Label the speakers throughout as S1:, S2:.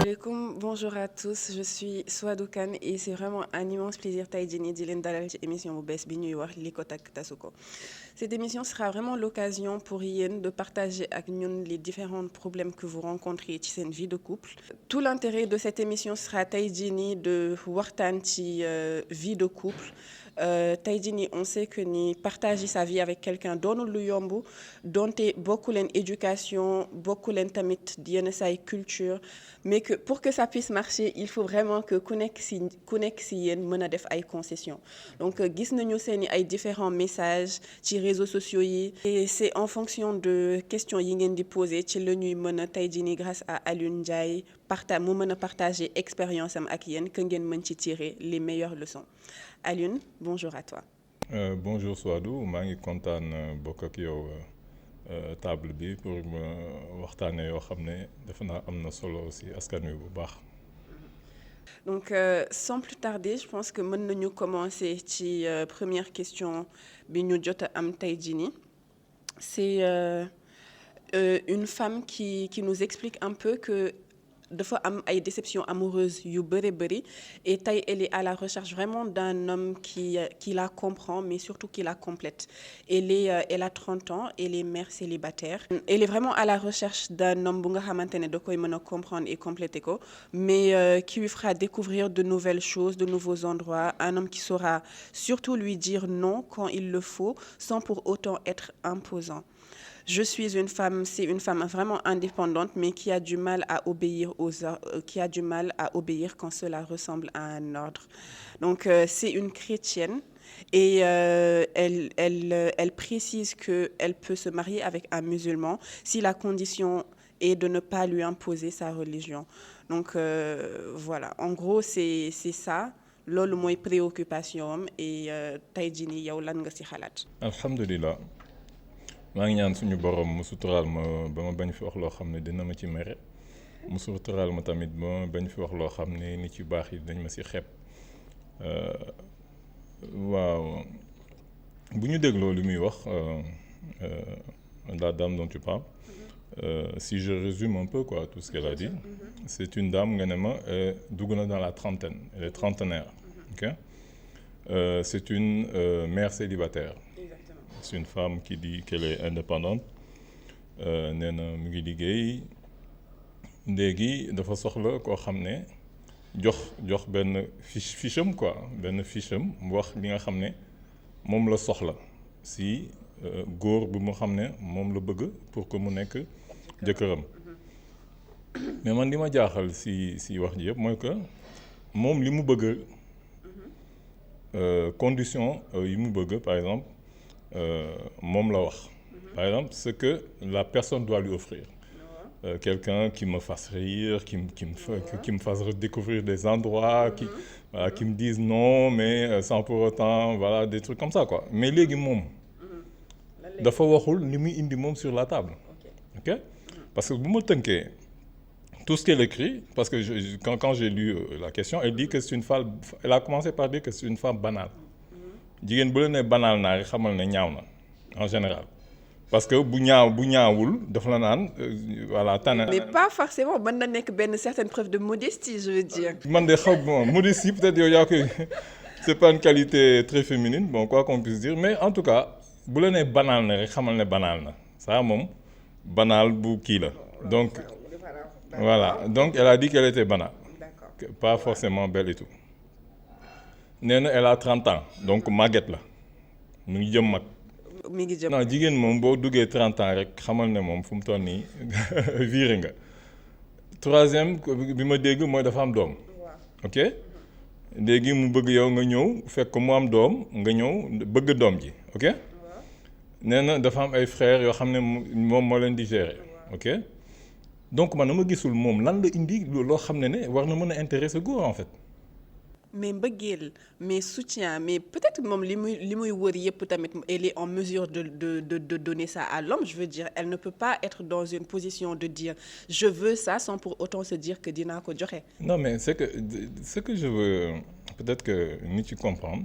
S1: Alaikum, bonjour à tous, je suis Souadou Kane et c'est vraiment un immense plaisir tey jii nii di leen dalal ci émission bu bees bi ñuy wax Liko Tak Tasuko. Cette émission sera vraiment l'occasion pour yéen de partager ak ñun les différents problèmes que vous rencontrez ci seen vie de couple. Tout l'intérêt de cette émission sera tey jii nii de waxtaan ci vie de couple. Tey jii nii on sait que ni partager sa vie avec quelqu'un doonul lu yomb donte bokku leen éducation bokku leen tamit yenn say culture mais que pour que ça puisse marcher il faut vraiment que ku nekk si yéen mën a def ay concessions donc gis nañu seeni ay différents messages ci réseaux sociaux yi et c'est en fonction de questions yi ngeen di poser ci la ñuy mën a tey jii nii grâce à Alioune Ndiaye mu mën a partager expérience am ak yéen que ngeen mën ci tirer les meilleures leçons. Alioune, bonjour à toi.
S2: Bonjour Souadou, maa ngi kontaan bokk ak yow table bi pour waxtaanee yoo xam ne defe naa am na solo aussi askan wi bu baax.
S1: Donc sans plus tarder, je pense que mën nañu commencer ci première question bi ñu jot a am tey jii nii. C'est une femme qui nous explique un peu que dafa am ay déceptions amoureuses yu bëri et tey elle est à la recherche vraiment d'un homme qui la comprend mais surtout qui la complète. Elle a 30 ans, elle est mère célibataire. Elle est vraiment à la recherche d'un homme bu nga xamante ne da koy mën a comprendre et compléter ko mais qui lui fera découvrir de nouvelles choses, de nouveaux endroits, un homme qui saura surtout lui dire non quand il le faut sans pour autant être imposant. Je suis une femme, c'est une femme vraiment indépendante, mais qui a du mal à obéir quand cela ressemble à un ordre. Donc, c'est une chrétienne et elle précise qu'elle peut se marier avec un musulman si la condition est de ne pas lui imposer sa religion. Donc, voilà. En gros, c'est ça. Loolu mooy préoccupation am et tey jii nii yow lan nga ci xalaat.
S2: Alhamdulillah. maa ngi ñaan suñu borom mu suturaal ma ba ma bañ fi wax loo xam ne dina ma ci mere mu suturaal ma tamit ba ma bañ fi wax loo xam ne nit yu baax yi dañ ma ci xeeb waaw bu ñu dégloo li muy wax la dame dont tu parles si je résume un peu quoi tout ce qu'elle a dit c'est une dame nga ne ma dugg na dans la trentaine elle est trentenaire ok c'est une mère célibataire. C'est une femme qui dit qu'elle est indépendante nee na mu ngi liggéey léegi dafa soxla koo xam ne jox benn fiche am quoi benn fiche am wax li nga xam ne moom la soxla si góor bu mu xam ne moom la bëgg pour que mu nekk jëkkëram mais man li ma jaaxal si wax ji yëpp mooy que moom li mu bëgg condition yi mu bëgg par exemple moom la wax par exemple ce que la personne doit lui offrir quelqu'un qui me fasse rire qui me fasse redécouvrir des endroits qui me dise non mais sans pour autant voilà des trucs comme ça quoi mais léegi moom dafa waxul li muy indi moom sur la table ok parce que bu ma tënkee tout ce qu'elle écrit parce que quand j'ai lu la question elle dit que c'est une femme elle a commencé par dire que c'est une femme banale jigéen bu la nee banal naa rek xamal ne ñaaw na en général parce que bu ñaawul daf la naan voilà tànn.
S1: mais pas forcément mën na nekk benn certaine preuve de modestie je veux dire.
S2: man de xaw ma modestie peut-être yow yaa koy c'est pas une qualité très féminine bon quoi qu'on puisse dire mais en tout cas bu la nee banal na rek xamal ne banal na ça moom banal bu kii la donc voilà donc elle a dit qu'elle était banale pas forcément belle et tout. nee na elle a 30 ans donc màgget la mu ngi jëm mag.
S1: mi ngi jëm
S2: non jigéen moom boo duggee 30 ans rek xamal ne moom fu mu toll nii viré nga. troisième bi ma dégg mooy dafa am doom. ok léegi mu bëgg yow nga ñëw fekk ko mu am doom nga ñëw bëgg doom ji ok. nee na dafa am ay frères yoo xam ne moom moo leen di gérer ok donc man dama gisul moom lan la indi loo xam ne war na mën a intéresser góor en fait.
S1: mais mbëggeel mais soutien mais peut-être moom li muy wër yëpp tamit elle est en mesure de donner ça à l'homme je veux dire elle ne peut pas être dans une position de dire je veux ça sans pour autant se dire que dinaa ko joxe.
S2: non mais c'est que ce que je veux peut-être que nit ci comprendre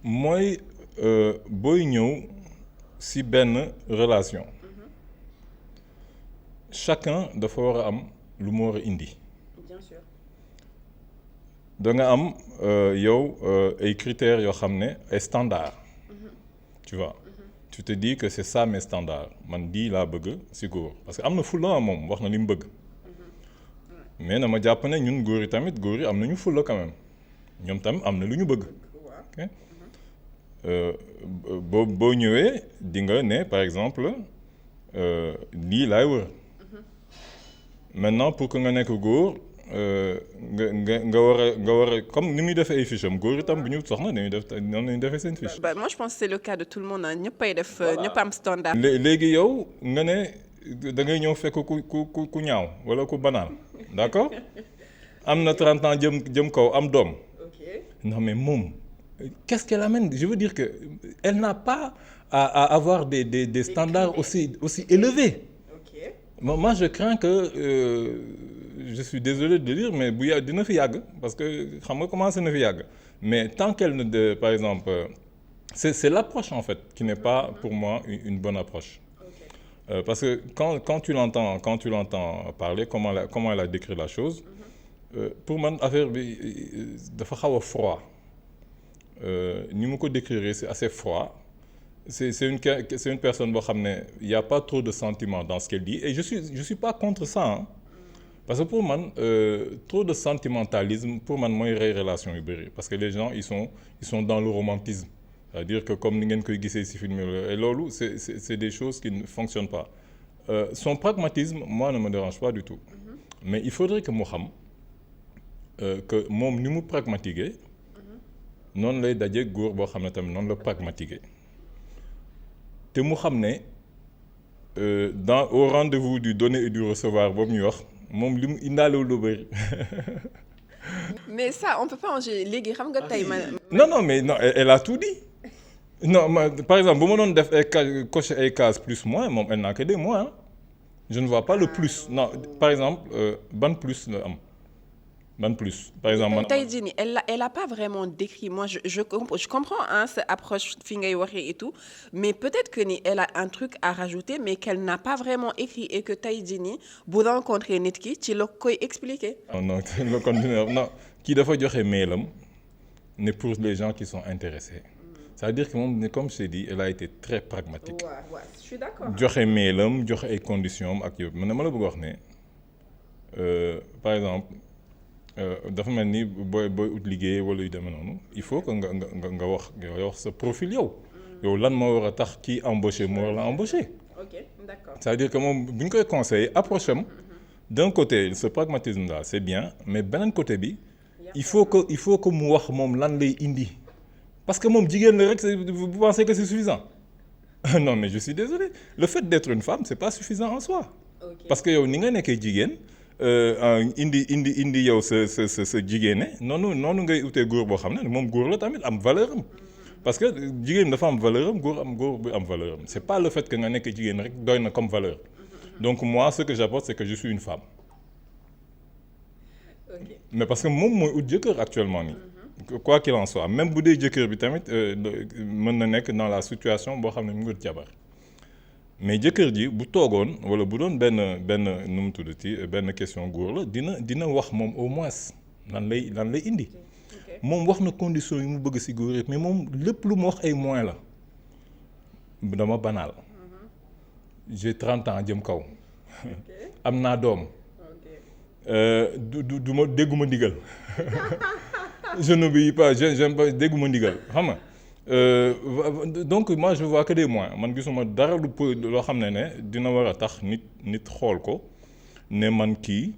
S2: mooy booy ñëw ci benn relation chacun dafa war a am lu mu war a indi.
S1: Bien sûr.
S2: da nga am yow ay critères yoo xam ne ay standards. Tu vois. Tu te dis que c'est ça mes standards man lii laa bëgg si góor parce que am na fulla moom wax na li mu bëgg. mais na ma jàpp ne ñun góor yi tamit góor yi am nañu fulla quand même ñoom tam am na lu ñu bëgg. ok boo ñëwee di nga ne par exemple lii laay wër. maintenant pour que nga nekk góor nga war a comme ni muy defee ay fiches am góor itam bu ñu soxna dañuy def noonu la ñuy defee seen fiche.
S1: Moi je pense que c'est le cas de tout le monde ah ñëppay def ñëpp am standard.
S2: léegi yow nga ne da ngay ñëw fekk ku ñaaw wala ku banal d'accord am na 30 ans jëm kaw am doom.
S1: ok
S2: non mais moom qu'est-ce qu'elle amène je veux dire que elle n'a pas à avoir des standards aussi élevés. Moi je crains que je suis désolé de le dire mais bu yàgg dina fi yàgg parce que xam nga commencé na fi yàgg mais tant qu'elle ne par exemple c'est l'approche en fait qui n'est pas pour moi une bonne approche. Parce que quand tu l'entends parler comment elle a décrit la chose pour man affaire bi dafa xaw a froid ni mu ko décrire c'est assez froid. C'est une personne boo xam ne il y a pas trop de sentiments dans ce qu'elle dit et je suis pas contre ça hein. Parce que pour man trop de sentimentalisme pour man mooy rey relation yu bëri parce que les gens ils sont dans le romantisme c'est-à-dire que comme ni ngeen koy gisee ci film et loolu c'est des choses qui ne fonctionnent pas son pragmatisme moi ne me dérange pas du tout mais il faudrait que mu xam que moom ni mu pragmatiquer noonu lay daje góor boo xam ne tamit noonu la pragmatiquer te mu xam ne au rendez-vous du donner et du recevoir boobu ñuy wax moom li mu indaalewul lu bëri.
S1: mais ça on peut pas enlever léegi xam nga tey
S2: non mais non elle a tout dit non par exemple bu ma doon def ay cocher ay cases plus moins moom elle n'a que des moins je ne vois pas le plus non par exemple ban plus la am. ban plus par exemple man
S1: tey jii nii elle a pas vraiment décrit moi je comprends hein sa approche fi ngay waxee et tout mais peut-être que ni elle a un truc à rajouter mais qu'elle n'a pas vraiment écrit et que tey jii nii bu rencontrer nit ki ci la koy expliquer.
S2: non le conteneur non kii dafa joxe mailam ne pour les gens qui sont intéressés c'est-à-dire que moom comme je t'ai dit elle a été très pragmatique.
S1: waaw je suis d'accord.
S2: joxe mailam joxe ay conditions ak yow man dama la bëgg wax ne par exemple. dafa mel ni booy ut liggéey wala yu demee noonu il faut que nga wax sa profil yow lan moo war a tax kii embauché moo war la embauché.
S1: ok d'accord.
S2: c'est-à-dire que moom bu ñu koy conseiller approche am d'un côté ce pragmatisme là c'est bien mais beneen côté bi il faut que mu wax moom lan lay indi parce que moom jigéen la rek vous pensez que c'est suffisant non mais je suis désolé le fait d'être une femme c'est pas suffisant en soi. parce que yow ni nga nekkee jigéen. indi yow sa jigéene noonu ngay utee góor boo xam ne moom góor la tamit am valeur am parce que jigéen dafa am valeur am góor bu am valeur am c'est pas le fait que nga nekk jigéen rek doy na comme valeur donc moi ce que j'apporte c'est que je suis une femme. Okay. Mais parce que moom mooy ut jëkkër actuellement nii. Quoi qu'il en soit même bu dee jëkkër bi tamit mën na nekk dans la situation boo xam ne mu ngi ut jabar. mais jëkkër ji bu toogoon wala bu doon benn nu mu tuddati benn question góor la dina wax moom au moins lan lay indi moom wax na condition yu mu bëgg ci góor yëpp mais moom lépp lu mu wax ay moyens la dama banal j'ai 30 ans jëm kaw am naa doom du ma dégguma ndigal je n'obéis pas j'aime pas dégguma ndigal xam nga donc moi je vois que des moyens man gisuma dara loo xam ne dina war a tax nit xool ko ne man kii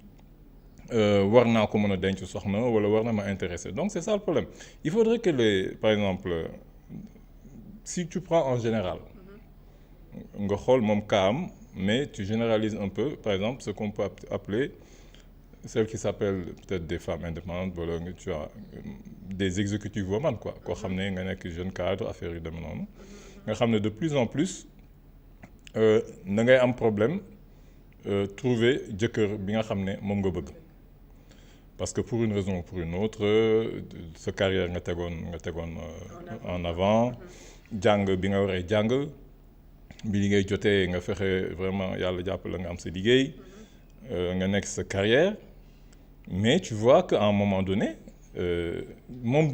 S2: war naa ko mën a denc soxna wala war na ma intéresser donc c'est ça le problème il faudrait que par exemple si tu prends en général nga xool moom kaam mais tu généralises un peu par exemple ce qu'on peut appeler celles qui s'appellent peut-être des femmes indépendantes wala tu as des exécutives women quoi koo xam ne nga nekk jeune cadre affaire yu demee noonu nga xam ne de plus en plus na ngay am problème trouver jëkkër bi nga xam ne moom nga bëgg parce que pour une raison ou pour une autre sa carrière nga tegoon en avant jàng bi nga waree jàng bi li ngay jotee nga fexe vraiment yàlla jàppale nga am sa liggéey nga nekk sa carrière mais tu vois qu'à un moment donné moom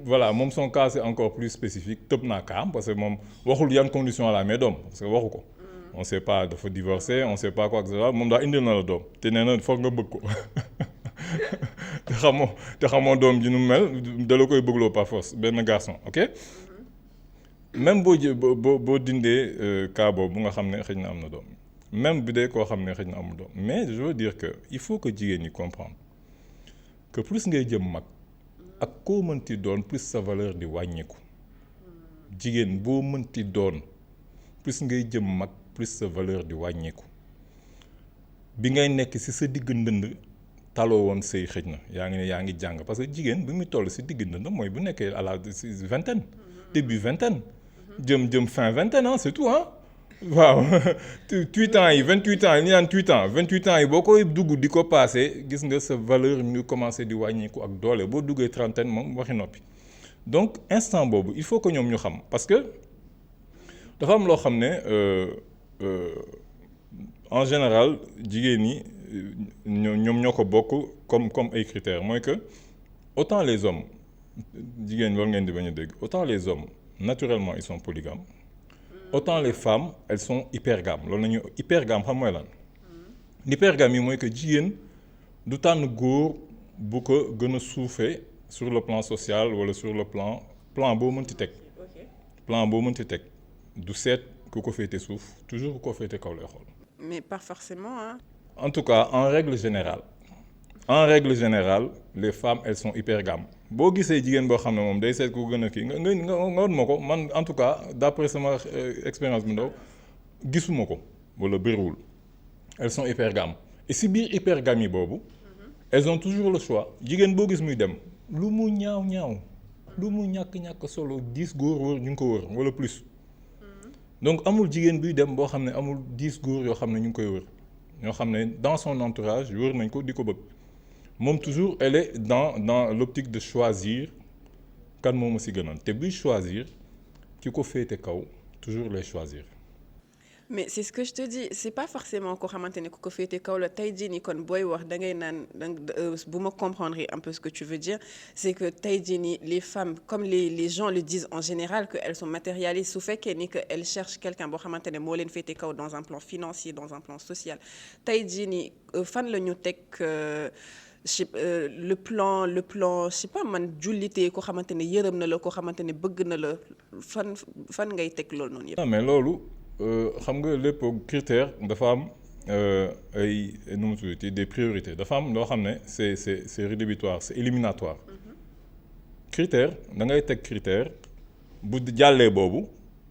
S2: voilà moom son cas c'est encore plus spécifique tëb naa kaam parce que moom waxul yan condition la amee doom parce que waxu ko on sait pas dafa divorcer on sait pas quoi que ce soit moom daa indil na la doom te nee na foog nga bëgg ko te xamoo doom ji nu mel da la koy bëggloo par force benn garçon ok même boo dindee cas boobu nga xam ne xëy na am na doom même bi dee koo xam ne xëy na amul doom mais je veux dire que il faut que jigéen ñi comprendre que plus ngay jëm mag ak koo mënti doon plus sa valeur di wàññeeku jigéen boo mënti doon plus ngay jëm mag plus sa valeur di wàññeeku bi ngay nekk ci sa digg ndënd taloo woon sëy xëj na yaa ngi jàng parce que jigéen bi muy toll ci digg ndënd mooy bu nekkee à la vingtaine début vingtaine jëm fin vingtaine ah c'est tout ah waaw 28 ans yi 28 ans yi ñu naan 28 ans yi boo koy dugg di ko passé gis nga sa valeur ñu commencé di wàññeeku ak doole boo duggee trentaine moom waxi noppi donc instant boobu il faut que ñoom ñu xam parce que dafa am loo xam ne en général jigéen ñi ñoom ñoo ko bokk comme ay critères mooy que autant les hommes jigéen loolu ngeen di bañ a dégg autant les hommes naturellement ils sont polygames autant les femmes elles sont hypergames loolu nañu hypergame xam mooy lan l'hypergamie mooy que jigéen du tànn góor bu ko gën a suufee sur le plan social wala sur le plan boo mënti teg plan boo mënti teg du seet ku ko féete suuf toujours ku ko féete kaw lay xool
S1: mais pas forcément hein.
S2: En tout cas en règle générale les femmes elles sont hypergames boo gisee jigéen boo xam ne moom day seet ku gën a kii nga won ma ko man en tout cas d'après sama expérience bu ndaw gisuma ko wala bëriwul elles sont hypergames et si biir hypergamie boobu elles ont toujours le choix jigéen boo gis muy dem lu mu ñaaw lu mu ñàkk solo 10 góor wër ñu ngi ko wër wala plus donc amul jigéen buy dem boo xam ne amul 10 góor yoo xam ne ñu ngi koy wër ñoo xam ne dans son entourage wër nañ ko di ko bëgg moom toujours elle est dans l'optique de choisir kan moo ma si gënal te buy choisir ki ko féete kaw toujours les choisir.
S1: mais c'est ce que je te dis c'est pas forcément koo xamante ne ku ko féete kaw la tey jii nii kon booy wax da ngay naan bu ma comprendre un peu ce que tu veux dire c'est que tey jii nii les femmes comme les gens le disent en général que elles sont matérialistes su fekkee ni que elles cherchent quelqu'un boo xamante ne moo leen féete kaw dans un plan financier dans un plan social tey jii nii fan la ñu teg le plan je sais pas man jullitee koo xamante ne yërëm na la koo xamante ne bëgg na la fan ngay teg loolu noonu yëpp.
S2: mais loolu xam nga lépp critère dafa am ay nu mu tuddati des priorités dafa am loo xam ne c'est rédhibitoire c'est éliminatoire critère da ngay teg critère bu jàllee boobu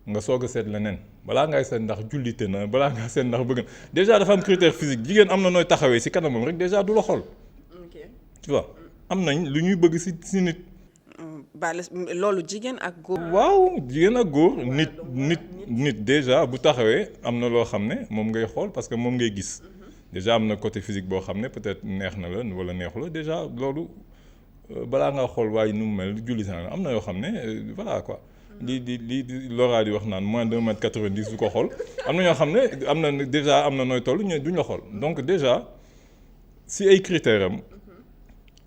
S2: nga soog a seet leneen balaa ngay seet ndax jullite na balaa nga seet ndax bëgg na déjà dafa am critère physique jigéen am na nooy taxawee ci kanamam rek déjà du la xool. tu vois am nañ lu ñuy bëgg ci nit.
S1: loolu jigéen ak góor.
S2: waaw jigéen ak góor nit déjà bu taxawee am na loo xam ne moom ngay xool parce que moom ngay gis déjà am na côté physique boo xam ne peut-être neex na la wala neexu la déjà loolu balaa nga xool waaye nu mu mel julli sa am na yoo xam ne voilà quoi. li Laura di wax naan moins de 1m90 du ko xool am na ñoo xam ne am na déjà am na nooy toll ñu duñ la xool donc déjà si ay critères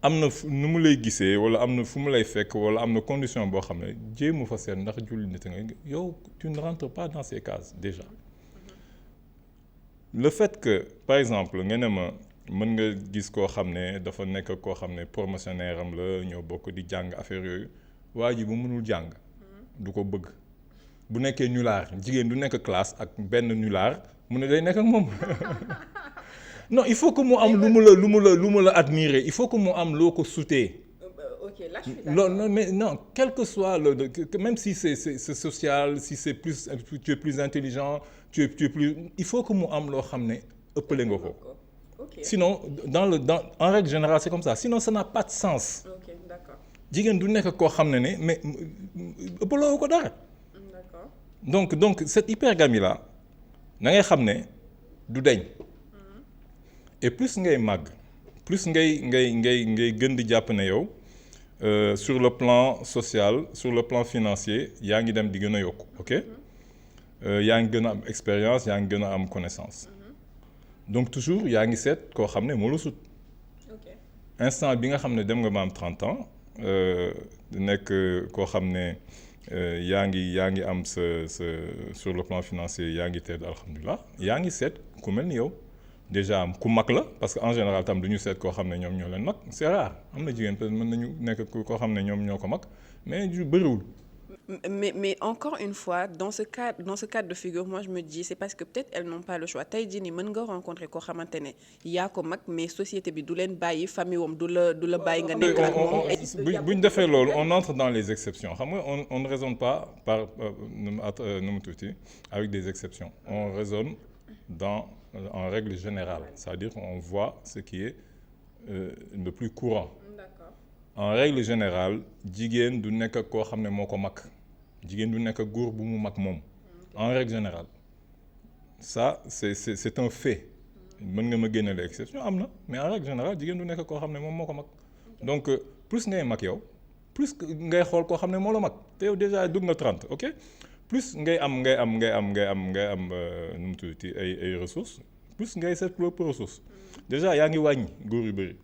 S2: am na nu mu lay gisee wala am na fu mu lay fekk wala am na condition boo xam ne jéemu fa seet ndax julli nit nga yow tu ne rentres pas dans ces cases déjà le fait que par exemple nga ne ma mën nga gis koo xam ne dafa nekk koo xam ne promotionnaire am la ñoo bokk di jàng affaire yooyu waa ji bu mënul jàng du ko bëgg bu nekkee nulaar jigéen du nekk classe ak benn nulaar mu ne day nekk ak moom non il faut que mu am lu mu la admirer il faut que mu am loo ko sutee.
S1: ok là je suis d'accord.
S2: non mais non quel que soit même si c'est social si c'est plus tu es plus intelligent tu es plus il faut que mu am loo xam ne ëppale nga ko. sinon en règle générale c'est comme ça sinon ça n'a pas de sens.
S1: ok d'accord.
S2: jigéen du nekk koo xam ne mais ëppaloo ko dara.
S1: d'accord.
S2: donc cette hypergamie là da ngay xam ne du deñ et plus ngay màgg plus ngay gën di jàpp ne yow sur le plan social sur le plan financier yaa ngi dem di gën a yokku ok yaa ngi gën a am expérience yaa ngi gën a am connaissance donc toujours yaa ngi seet koo xam ne moo la sut instant bi nga xam ne dem nga ma am 30 ans nekk koo xam ne yaa ngi am sa sur le plan financier yaa ngi tedd alhamdulilah yaa ngi seet ku mel ni yow déjà am ku mag la parce que en général tam du ñu seet koo xam ne ñoom ñoo leen mag c'est rare am na jigéen peut-être mën nañu nekk koo xam ne ñoom ñoo ko mag mais du bëriwul.
S1: Mais encore une fois, dans ce cadre de figure, moi je me dis, c'est parce que peut-être elles n'ont pas le choix. Tey jii nii mën nga rencontrer koo xamante ne yaa ko mag mais société bi du leen bàyyi famille wam du la bàyyi nga nekk ak moom.
S2: bu ñu defee loolu on entre dans les exceptions xam nga on ne raisonne pas par nu mu tuuti avec des exceptions on raisonne en règle générale c'est-à-dire qu'on voit ce qui est le plus courant. En règle générale jigéen du nekk ak koo xam ne moo ko mag jigéen du nekk ak góor bu mu mag moom en règle générale ça c'est un fait mën nga ma génneel exception am na mais en règle générale jigéen du nekk ak koo xam ne moom moo ko mag donc plus ngay mag yow plus ngay xool koo xam ne moo la mag te yow déjà dugg nga 30 ok plus ngay am nu mu tuddati ay ressources plus ngay seet propre ressources déjà yaa ngi wàññi góor yu bëri.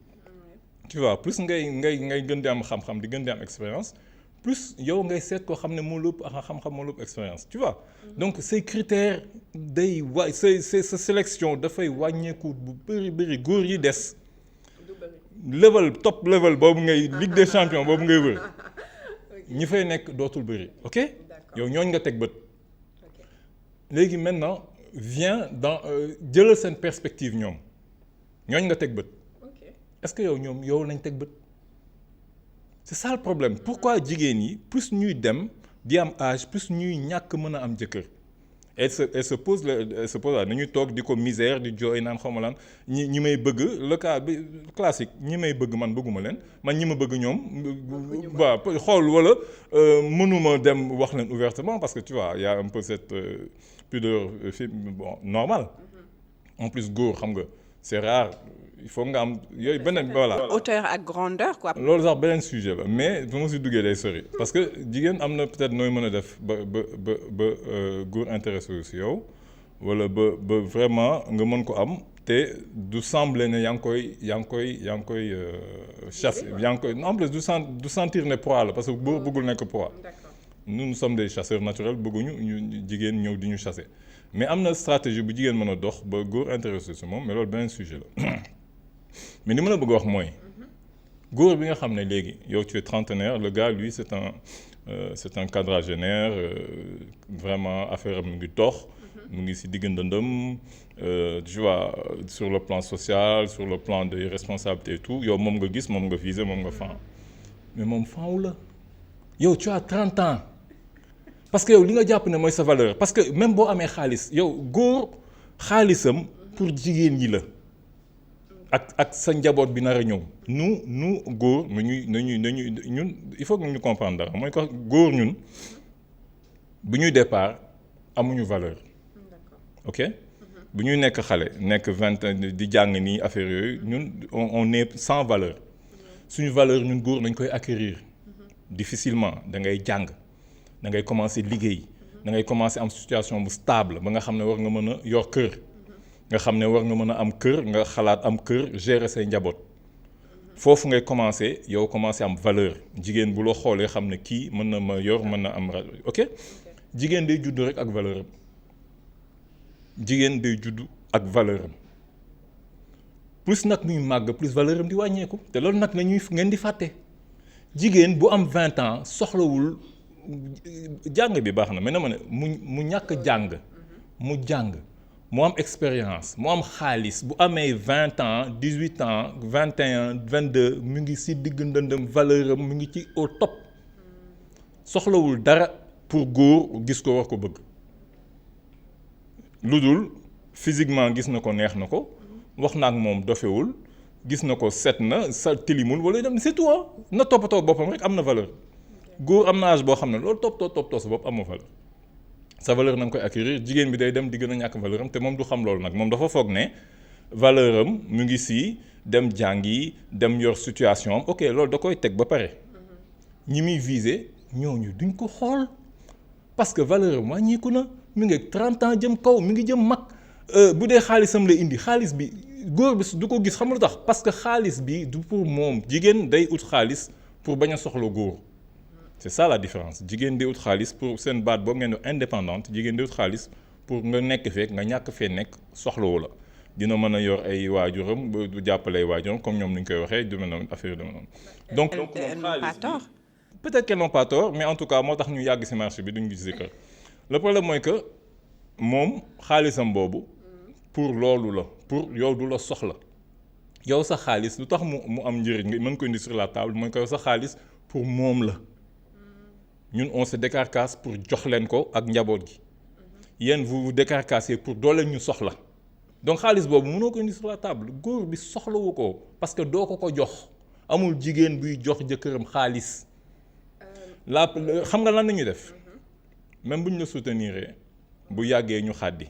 S2: Tu vois plus ngay gën di am xam-xam di gën di am expérience plus yow ngay seet koo xam ne moo lépp xam-xam moo lépp expérience tu vois donc ces critères day sa sélection dafay wàññeeku bu bëri góor yi des top level boobu ngay Ligue des champions boobu ngay wër ñi fay nekk dootul bëri ok yow ñooñ nga teg bët léegi maintenant viens dans jëlal seen perspective ñooñ nga teg bët est-ce que yow lañ teg bët c'est ça le problème pourquoi jigéen yi plus ñuy dem di am âge plus ñuy ñàkk mën a am jëkkër elle se pose nañuy toog di ko misère di jooy naan xaw ma lan ñi may bëgg le cas bi classique ñi may bëgg man bëgguma leen man ñi ma bëgg ñoom waaw xool wala mënuma dem wax leen ouvertement parce que tu vois y a un peu cette pudeur normale en plus góor xam nga c'est rare il faut nga am yooyu beneen voilà.
S1: hauteur ak grandeur quoi.
S2: loolu sax beneen sujet la mais bu ma si duggee day sori parce que jigéen am na peut-être nooy mën a def ba góor intéressé wu si yow wala ba vraiment nga mën ko am te du sembler ne yaa ngi koy chasse yaa ngi koy en plus du sentir ne proie la parce que boo bëggul nekk proie. nous sommes des chasseurs naturels bëgguñu ñu jigéen ñëw di ñu chasser mais am na stratégie bu jigéen mën a dox ba góor intéressé si moom mais loolu beneen sujet la. mais li ma la bëgg wax mooy góor bi nga xam ne léegi yow tu es trentenaire le gars lui c'est un quadragénaire vraiment affaire am mu ngi dox mu ngi si diggandandam tu vois sur le plan social sur le plan des responsabilités et tout yow moom nga gis moom nga viser moom nga fan mais moom fanwu la yow tu as 30 ans parce que yow li nga jàpp ne mooy sa valeur parce que même boo amee xaalis yow góor xaalisam pour jigéen ñi la ak sa njaboot bi nar a ñëw nu góor nañuy ñun il faut que ñu comprendre dara mooy que góor ñun bu ñuy départ amuñu valeur ok bu ñuy nekk xale nekk 20 ans di jàng nii affaire yooyu ñun on est sans valeur suñu valeur ñun góor nañ koy acquérir difficilement da ngay jàng da ngay commencer liggéey da ngay commencer am situation bu stable ba nga xam ne war nga mën a yor kër nga xam ne war nga mën a am kër nga xalaat am kër gérer say njaboot foofu ngay commencer yow commencer am valeur jigéen bu la xoolee xam ne kii mën na ma yor mën na am ok jigéen day judd rek ak valeur am jigéen day judd ak valeur am plus nag muy màgg plus valeur am di wàññeeku te loolu nag la ñuy ngeen di fàtte jigéen bu am 20 ans soxlawul jàng bi baax na mais na ma ne mu ñàkk jàng mu jàng mu am expérience mu am xaalis bu amee 20 ans 18 ans 21 22 mu ngi si digg ndëndëm valeur am mu ngi ci au top soxlawul dara pour góor gis ko war ko bëgg lu dul physiquement gis na ko neex na ko wax na ak moom dofewul gis na ko set na sa tilimul wala dem c'est tout na toppatoo boppam rek am na valeur góor am na âge boo xam ne loolu toppatoo sa bopp amoo valeur sa valeur na nga koy acquérir jigéen bi day dem di gën a ñàkk valeur am te moom du xam loolu nag moom dafa foog ne valeur am mu ngi si dem jàngi dem yor situation am ok loolu da koy teg ba pare ñi muy viser ñooñu duñ ko xool parce que valeur am wàññeeku na mi ngi 30 ans jëm kaw mi ngi jëm mag bu dee xaalisam la indi xaalis bi góor bi du ko gis xam lu tax parce que xaalis bi du pour moom jigéen day ut xaalis pour bañ a soxla góor c'est ça la différence jigéen day ut xaalis pour seen baat boobu ngeen di indépendante jigéen day ut xaalis pour nga nekk fekk nga ñàkk fee nekk soxlawu la dina mën a yor ay waajuram du jàppale ay waajuram comme ñoom ni ñu koy waxee du mel noonu affaire yu demee noonu. donc peut-être qu'elles n'ont pas tort mais en tout cas moo tax ñu yàgg ci marché bi duñu gis si kër le problème mooy que moom xaalisam boobu pour loolu la pour yow du la soxla yow sa xaalis lu tax mu am njëriñ nga mën ko indi sur la table mooy que yow sa xaalis pour moom la ñun on se décarcasse pour jox leen ko ak njaboot gi yéen vous vous décarcassez pour doo leen ñu soxla donc xaalis boobu mënoo ko indi sur la table góor bi soxlawu ko parce que doo ko jox amul jigéen buy jox jëkkëram xaalis xam nga lan la ñuy def même bu ñu la soutenir bu yàggee ñu xàddi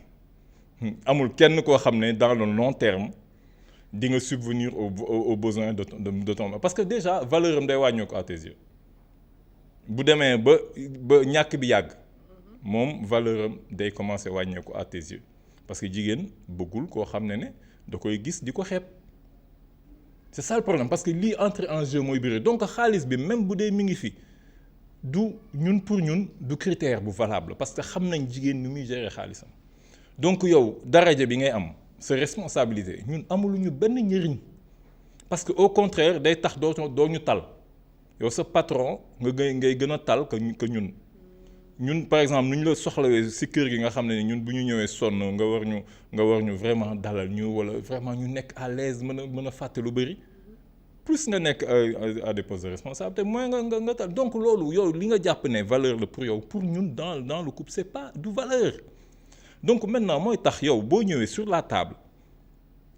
S2: amul kenn koo xam ne dans le long terme di nga subvenir aux besoins de ton parce que déjà valeur am day wàññoo ko à tes yeux bu demee ba ñàkk bi yàgg moom valeur am day commencer wàññeeku à tes yeux parce que jigéen bëggul koo xam ne da koy gis di ko xeeb c'est ça le problème parce que lii entre en jeu mooy bëri donc xaalis bi même bu dee mi ngi fi du ñun pour ñun du critère bu valable parce que xam nañ jigéen ni muy gérer xaalisam donc yow daraja bi ngay am sa responsabilité ñun amuluñu benn njëriñ parce que au contraire day tax doo ñu tal yow sa patron ngay gën a tal que ñun par exemple nu ñu la soxlawee ci kër gi nga xam ne ñun bu ñu ñëwee sonn nga war ñu vraiment dalal ñu walla vraiment ñu nekk à l'aise mën a fàtte lu bari plus nga nekk à des postes de responsabilité moins nga tal donc loolu yow li nga jàpp ne valeur la pour yow pour ñun dans le couple c'est pas du valeur donc maintenant mooy tax yow boo ñëwee sur la table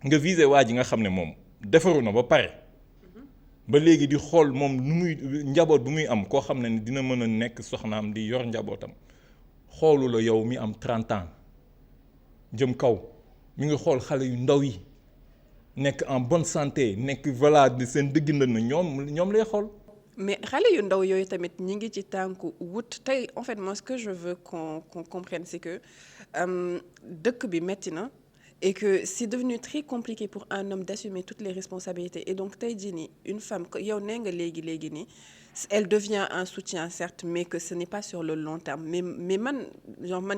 S2: nga viser waa ji nga xam ne moom defaru na ba pare ba léegi di xool moom nu muy njaboot bu muy am koo xam ne dina mën a nekk soxnaam di yor njabootam xoolu la yow mi am 30 ans jëm kaw mi ngi xool xale yu ndaw yi nekk en bonne santé nekk voilà seen dëgg na ñoom lay xool.
S1: mais xale yu ndaw yooyu tamit ñi ngi ci tànku wut tey en fait moi ce que je veux qu'on comprenne c'est que dëkk bi metti na. Et que c'est devenu très compliqué pour un homme d'assumer toutes les responsabilités. Et donc, tey jii nii une femme, yow nee nga léegi nii, elle devient un soutien certes, mais que ce n'est pas sur le long terme. Mais man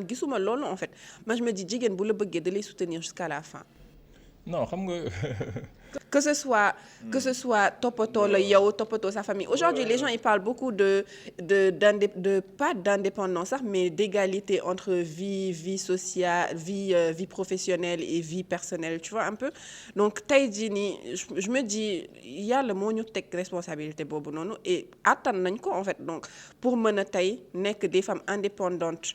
S1: gisuma loolu en fait. Moi, je me dis jigéen bu la bëggee da lay soutenir jusqu'à la fin.
S2: Non, xam nga.
S1: que ce soit toppatoo la yow toppatoo sa famille. Aujourd'hui, les gens ils parlent beaucoup de pas d'indépendance sax mais d'égalité entre vie sociale, vie professionnelle et vie personnelle, tu vois un peu. Donc tey jii nii je me dis yàlla moo ñu teg responsabilité boobu noonu et attan nañ ko en fait. Donc pour mën a tey nekk des femmes indépendantes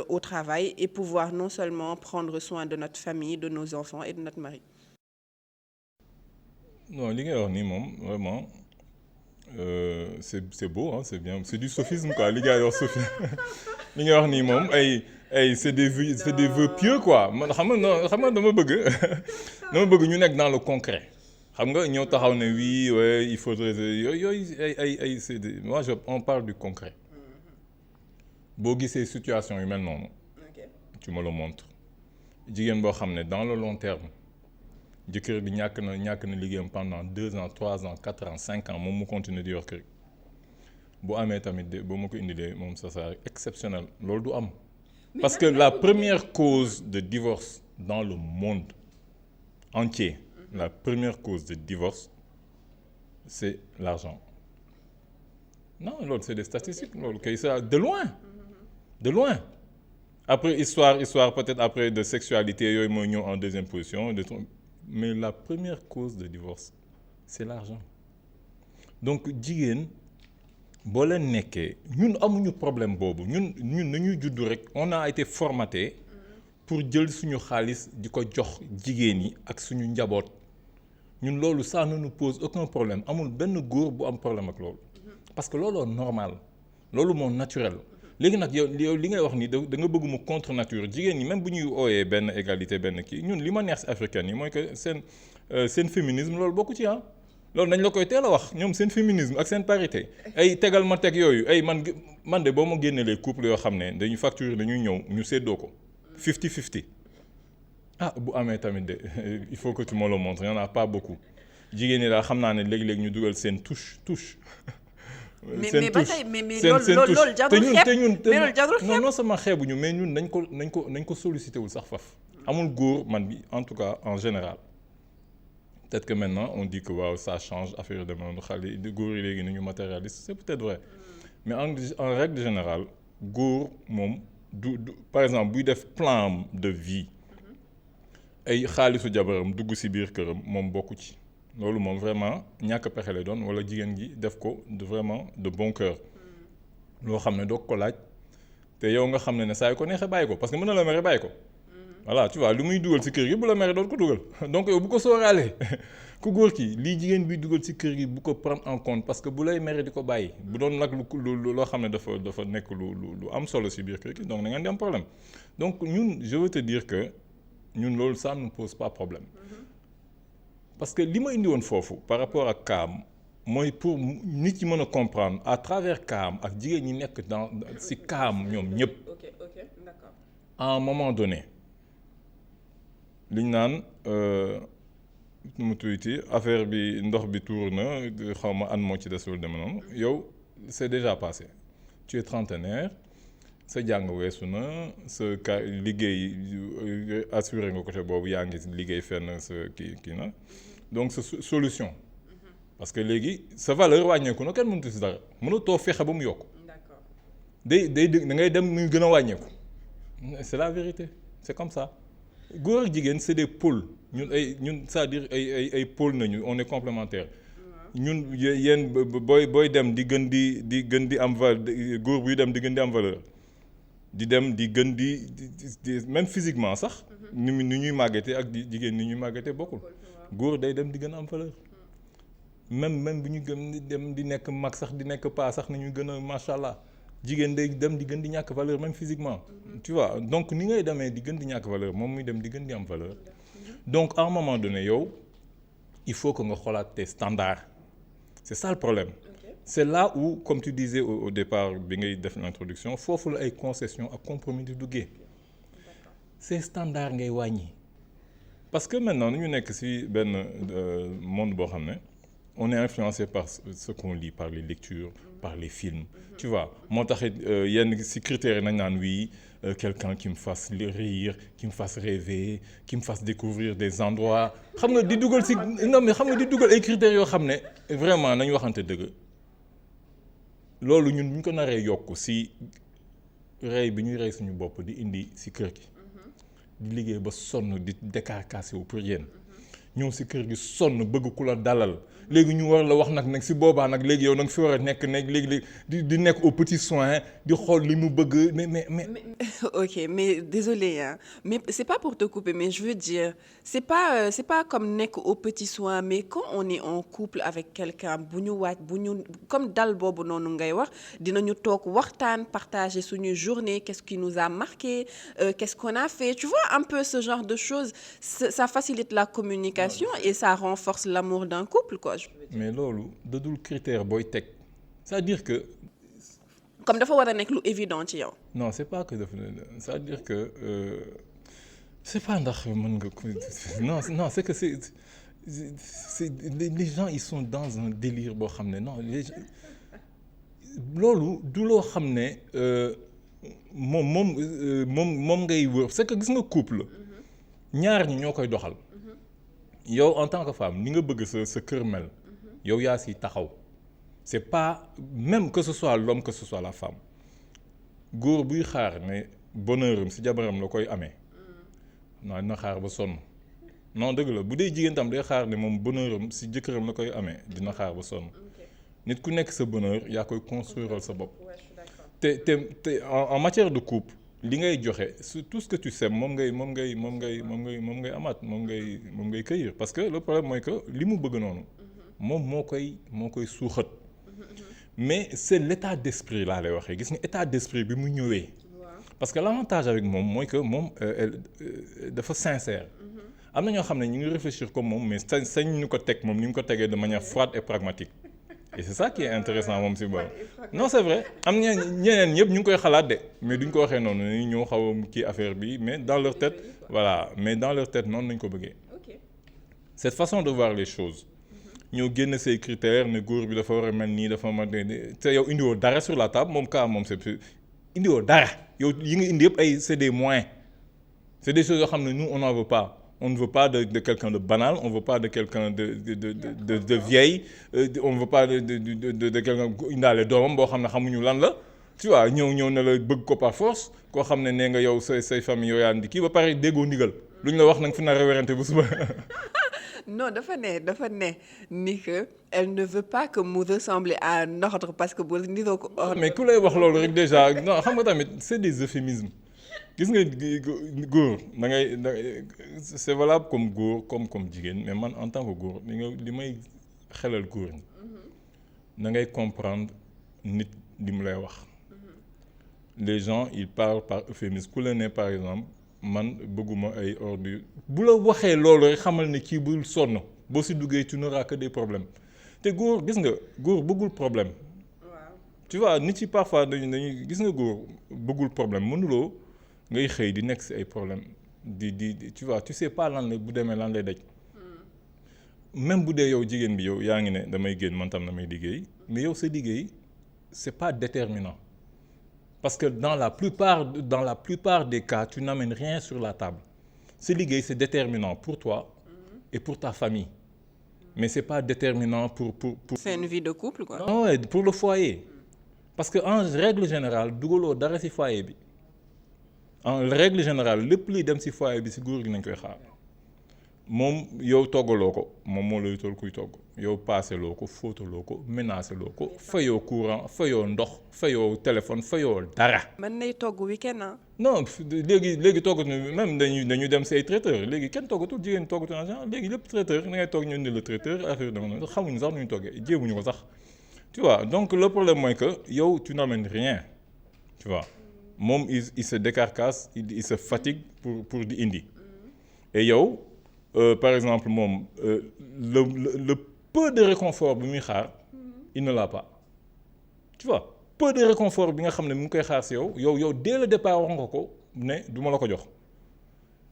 S1: au travail et pouvoir non seulement prendre soin de notre famille, de nos enfants et de notre mari.
S2: Non, li ngay wax nii moom vraiment c'est beau hein, c'est bien, c'est du sophisme quoi li ngay wax sophisme li ngay wax nii moom ay c'est des vœux pieux quoi man xam nga dama bëgg ñu nekk dans le concret xam nga ñëw taxaw ne oui ouais il faudrait yooyu ay c'est moi on parle du concret. boo gisee situation yu mel noonu tu me le montres jigéen boo xam ne dans le long terme jëkkër bi ñàkk na liggéeyam pendant 2 ans 3 ans 4 ans 5 ans moom mu continuer di yor kër bu amee tamit ba ma ko indilee moom ça sera exceptionnel loolu du am parce que la première cause de divorce dans le monde entier la première cause de divorce c'est l'argent non loolu c'est des statistiques loolu kay ça de loin après histoire peut-être après de sexualité yooyu mooy ñëw en deuxième position mais la première cause de divorce c'est l'argent donc jigéen boo leen nekkee ñun amuñu problème boobu ñun nañuy juddu rek on a été formaté pour jël suñu xaalis di ko jox jigéen yi ak suñu njaboot ñun loolu ça ne nous pose aucun problème amul benn góor bu am problème ak loolu parce que looloo normal loolu moo naturel léegi nag yow li ngay wax ni da nga bëgg mu contre nature jigéen ñi même bu ñuy ooyee benn égalité benn kii ñun li ma neex si africaine yi mooy que seen féminisme loolu bokku ci ah loolu dañ la koy teel a wax ñoom seen féminisme ak seen parité ay tegal ma teg yooyu ay man de boo ma génnelee couple yoo xam ne dañuy facture dañuy ñëw ñu séddoo ko 50-50 ah bu amee tamit de il faut que tu me le montres il y en a pas beaucoup jigéen ñi daal xam naa ne léegi-léegi ñu dugal seen touche.
S1: mais ba tey mais loolu jarul xeeb mais loolu jarul xeeb
S2: non seulement xeebuñu mais ñun nañ ko sollicité wul sax faf amul góor man bi en tout cas en général peut-être que maintenant on dit que waaw ça change affaire de monde xale góor yi léegi nañu matérialiste c'est peut-être vrai mais en règle générale góor moom du par exemple buy def plan de vie ay xaalisu jabaram dugg ci biir këram moom bokku ci loolu moom vraiment ñàkk pexe lay doon wala jigéen gi def ko vraiment de bon cœur loo xam ne doog ko laaj te yow nga xam ne saa yu ko neexee bàyyi ko parce que mën na la mere bàyyi ko voilà tu vois lu muy dugal ci kër gi bu la mere doon ko dugal donc yow bu ko sóoraalee ku góor ki lii jigéen bi dugal ci kër gi bu ko prendre en compte parce que bu lay mere di ko bàyyi bu doon nag lu loo xam ne dafa nekk lu am solo ci biir kër gi donc da ngeen di am problème donc ñun je veux te dire que ñun loolu ça ne pose pas problème parce que li ma indi woon foofu par rapport ak kaam mooy pour nit ñi mën a comprendre à travers kaam ak jigéen ñi nekk ci kaam ñoom ñëpp
S1: d'accord.
S2: à un moment donné liñ naan nu mu tuuti affaire bi ndox bi tuur na xaw ma an moo ci des loolu deme noonu yow c'est déjà passé tu es trentenaire sa jàng weesu na sa liggéey assuré nga côté boobu yaa ngi liggéey fenn sa kii na donc sa solution parce que léegi sa valeur wàññeeku na kenn mënatu si dara mënatoo fexe ba mu yokk
S1: d'accord.
S2: da ngay dem muy gën a wàññeeku c'est la vérité c'est comme ça góor ak jigéen c'est des pôles ñun c'est-à-dire ay pôles nañu on est complémentaires ñun yéen booy dem di gën di am góor buy dem di gën di am valeur di dem di gën di même physiquement sax ni ñuy màggatee ak jigéen ni ñuy màggatee bokkul góor day dem di gën a am valeur même bu ñu gën di dem di nekk mag sax di nekk paa sax ni ñu gën a macha allah jigéen day dem di gën di ñàkk valeur même physiquement tu vois donc ni ngay demee di gën di ñàkk valeur moom muy dem di gën di am valeur donc à un moment donné yow il faut que nga xoolaat tes standards c'est ça le problème. C'est là où comme tu disais au départ bi ngay def l'introduction foofu la ay concessions ak compromis di duggee ces standards ngay wàññi parce que maintenant ñu nekk ci benn monde boo xam ne on est influencé par ce qu'on lit par les lectures par les films tu vois moo taxit yenn ci critères yi nañ naan oui quelqu'un qui me fasse rire qui me fasse rêver qui me fasse découvrir des endroits xam nga di dugal ci non mais xam nga di dugal ay critères yoo xam ne vraiment nañu waxante dëgg loolu ñun bu ñu ko naree yokk ci rey bi ñuy rey suñu bopp di indi ci kër gi di liggéey ba sonn di décarcassé wu pour yéen ñëw ci kër gi sonn bëgg ku la dalal léegi ñu war la wax nag ci boobaa nag léegi yow nag fi war a nekk léegi di nekk au petit soin di xool li mu bëgg mais.
S1: Ok mais désolé hein mais c'est pas pour te couper mais je veux dire c'est pas comme nekk au petit soin mais quand on est en couple avec quelqu'un bu ñu comme dal boobu noonu ngay wax dinañu toog waxtaan partager suñu journée qu'est-ce qui nous a marqué qu'est-ce qu'on a fait tu vois un peu ce genre de choses ça facilite la communication et ça renforce l'amour d'un couple quoi.
S2: mais loolu dadul critère booy teg c'est-à-dire que.
S1: comme dafa war a nekk lu évident ci yow.
S2: non c'est pas que dafa c'est-à-dire que c'est pas ndax mën nga ko non c'est que c'est les gens ils sont dans un délire boo xam ne non loolu du loo xam ne moom ngay wër c'est que gis nga couple ñaar ñi ñoo koy doxal. yow en tant que femme ni nga bëgg sa kër mel yow yaa si taxaw c'est pas même que ce soit l'homme que ce soit la femme góor buy xaar ne bonheuram si jabaram la koy amee non dina xaar ba sonn non dëgg la bu dee jigéen tam day xaar ne moom bonheuram si jëkkëram la koy amee dina xaar ba sonn nit ku nekk sa bonheur yaa koy construire sa bopp te en matière de couple li ngay joxe tout ce que tu sais moom ngay amaat moom ngay cueillir parce que le problème mooy que li mu bëgg noonu moom moo koy suuxat mais c'est l'état d'esprit laa lay waxee gis nga état d'esprit bi mu ñëwee parce que l'avantage avec moom mooy que moom dafa sincère am na ñoo xam ne ñu ngi réfléchir comme moom mais sañ ñu ko teg moom ni mu ko tegee de manière froide et pragmatique et c'est ça qui est intéressant moom si boobu non c'est vrai am ñeneen ñëpp ñu ngi koy xalaat de mais duñ ko waxee noonu ni ñoo xaw a kii affaire bi mais dans leur tête voilà mais dans leur tête noonu nañ ko bëggee. Cette façon de voir les choses ñoo génn say critères ne góor bi dafa war a mel nii dafa mel ni te yow indiwoo dara sur la table moom moom c'est indiwoo dara yow yi nga indi yëpp ay c'est des moyens c'est des choses yoo xam ne nous on n'en veut pas. On ne veut pas de quelqu'un de banal, on ne veut pas de quelqu'un de vieille, on ne veut pas de quelqu'un indaale doomam boo xam ne xamuñu lan la tu vois ñëw na la bëgg ko par force koo xam ne nee nga yow say famille yow yaa indi kii ba pare déggoo ndigal lu ñu la wax nag fi nar a werante bu suba.
S1: Non dafa ne ni que elle ne veut pas que mu ressemble à un ordre parce que bu niroo ko ordre.
S2: Mais ku lay wax loolu rek déjà non xam nga tamit c'est des euphémismes. Gis nga góor da ngay c'est valable comme góor comme jigéen mais man en tant que góor li may xelal góor ñi da ngay comprendre nit li mu lay wax. Les gens ils parlent par euphémisme ku la ne par exemple man bëgguma ay ordures bu la waxee loolu rek xamal ne kii bul sonn boo si duggee tu n'auras que des problèmes te góor gis nga góor bëggul problème. waaw tu vois nit yi parfois dañuy gis nga góor bëggul problème mënuloo. ngay xëy di nekk ci ay problème di tu vois tu sais pas lan la bu demee lan lay daj même bu dee yow jigéen bi yow yaa ngi ne damay génn man tam damay liggéey mais yow sa liggéey c'est pas déterminant parce que dans la plupart des cas tu n'amènes rien sur la table sa liggéey c'est déterminant pour toi et pour ta famille mais c'est pas déterminant pour
S1: c'est une vie de couple quoi.
S2: Non, ouais, pour le foyer parce que en règle générale dugaloo dara ci foyer bi. En règle générale lépp luy dem ci foyer bi ci góor gi nañ koy xaar moom yow toggaloo ko moom moo lay toll kuy togg yow paaseloo ko fóotaloo ko ménageloo ko fayoo courant fayoo ndox fayoo téléphone fayoo dara.
S1: mën nay togg week-end ah.
S2: non léegi toggatuñu même dañu dem ci ay traiteur léegi kenn toggatul jigéen toggatul en général léegi lépp traiteur da ngay togg ñu indi le traiteur affaire dama noonu xamuñu sax nu ñu toggee jéemuñu ko sax tu vois donc le problème mooy que yow tu n'amènes rien tu vois. moom il se décarcasse il se fatigue pour di indi et yow par exemple moom le peu de réconfort bi muy xaar il ne l'a pas tu vois peu de réconfort bi nga xam ne mu ngi koy xaar si yow dès le départ wax nga ko ne du ma la ko jox.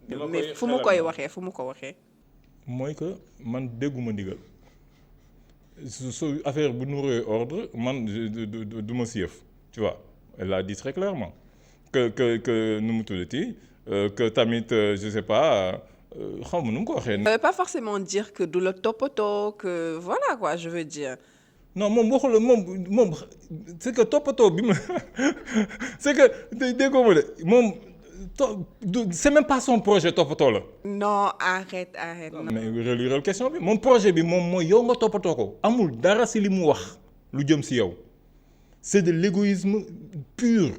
S1: mais fu mu ko waxee.
S2: mooy que man dégguma ndigal su affaire bu nuuree ordre man du ma si yëf tu vois elle l'a dit très clairement. que nu mu tuddati que tamit je sais pas xaw ma nu mu ko waxee.
S1: Pas forcément dire que du la toppatoo que voilà quoi je veux dire.
S2: non moom waxul moom c'est que toppatoo bi ma c'est que déggoo ma de moom c'est même pas son projet toppatoo la.
S1: non arrête.
S2: mais relire question bi moom projet bi moom mooy yow nga toppatoo ko amul dara ci li mu wax lu jëm ci yow c'est de l'égoïsme pur.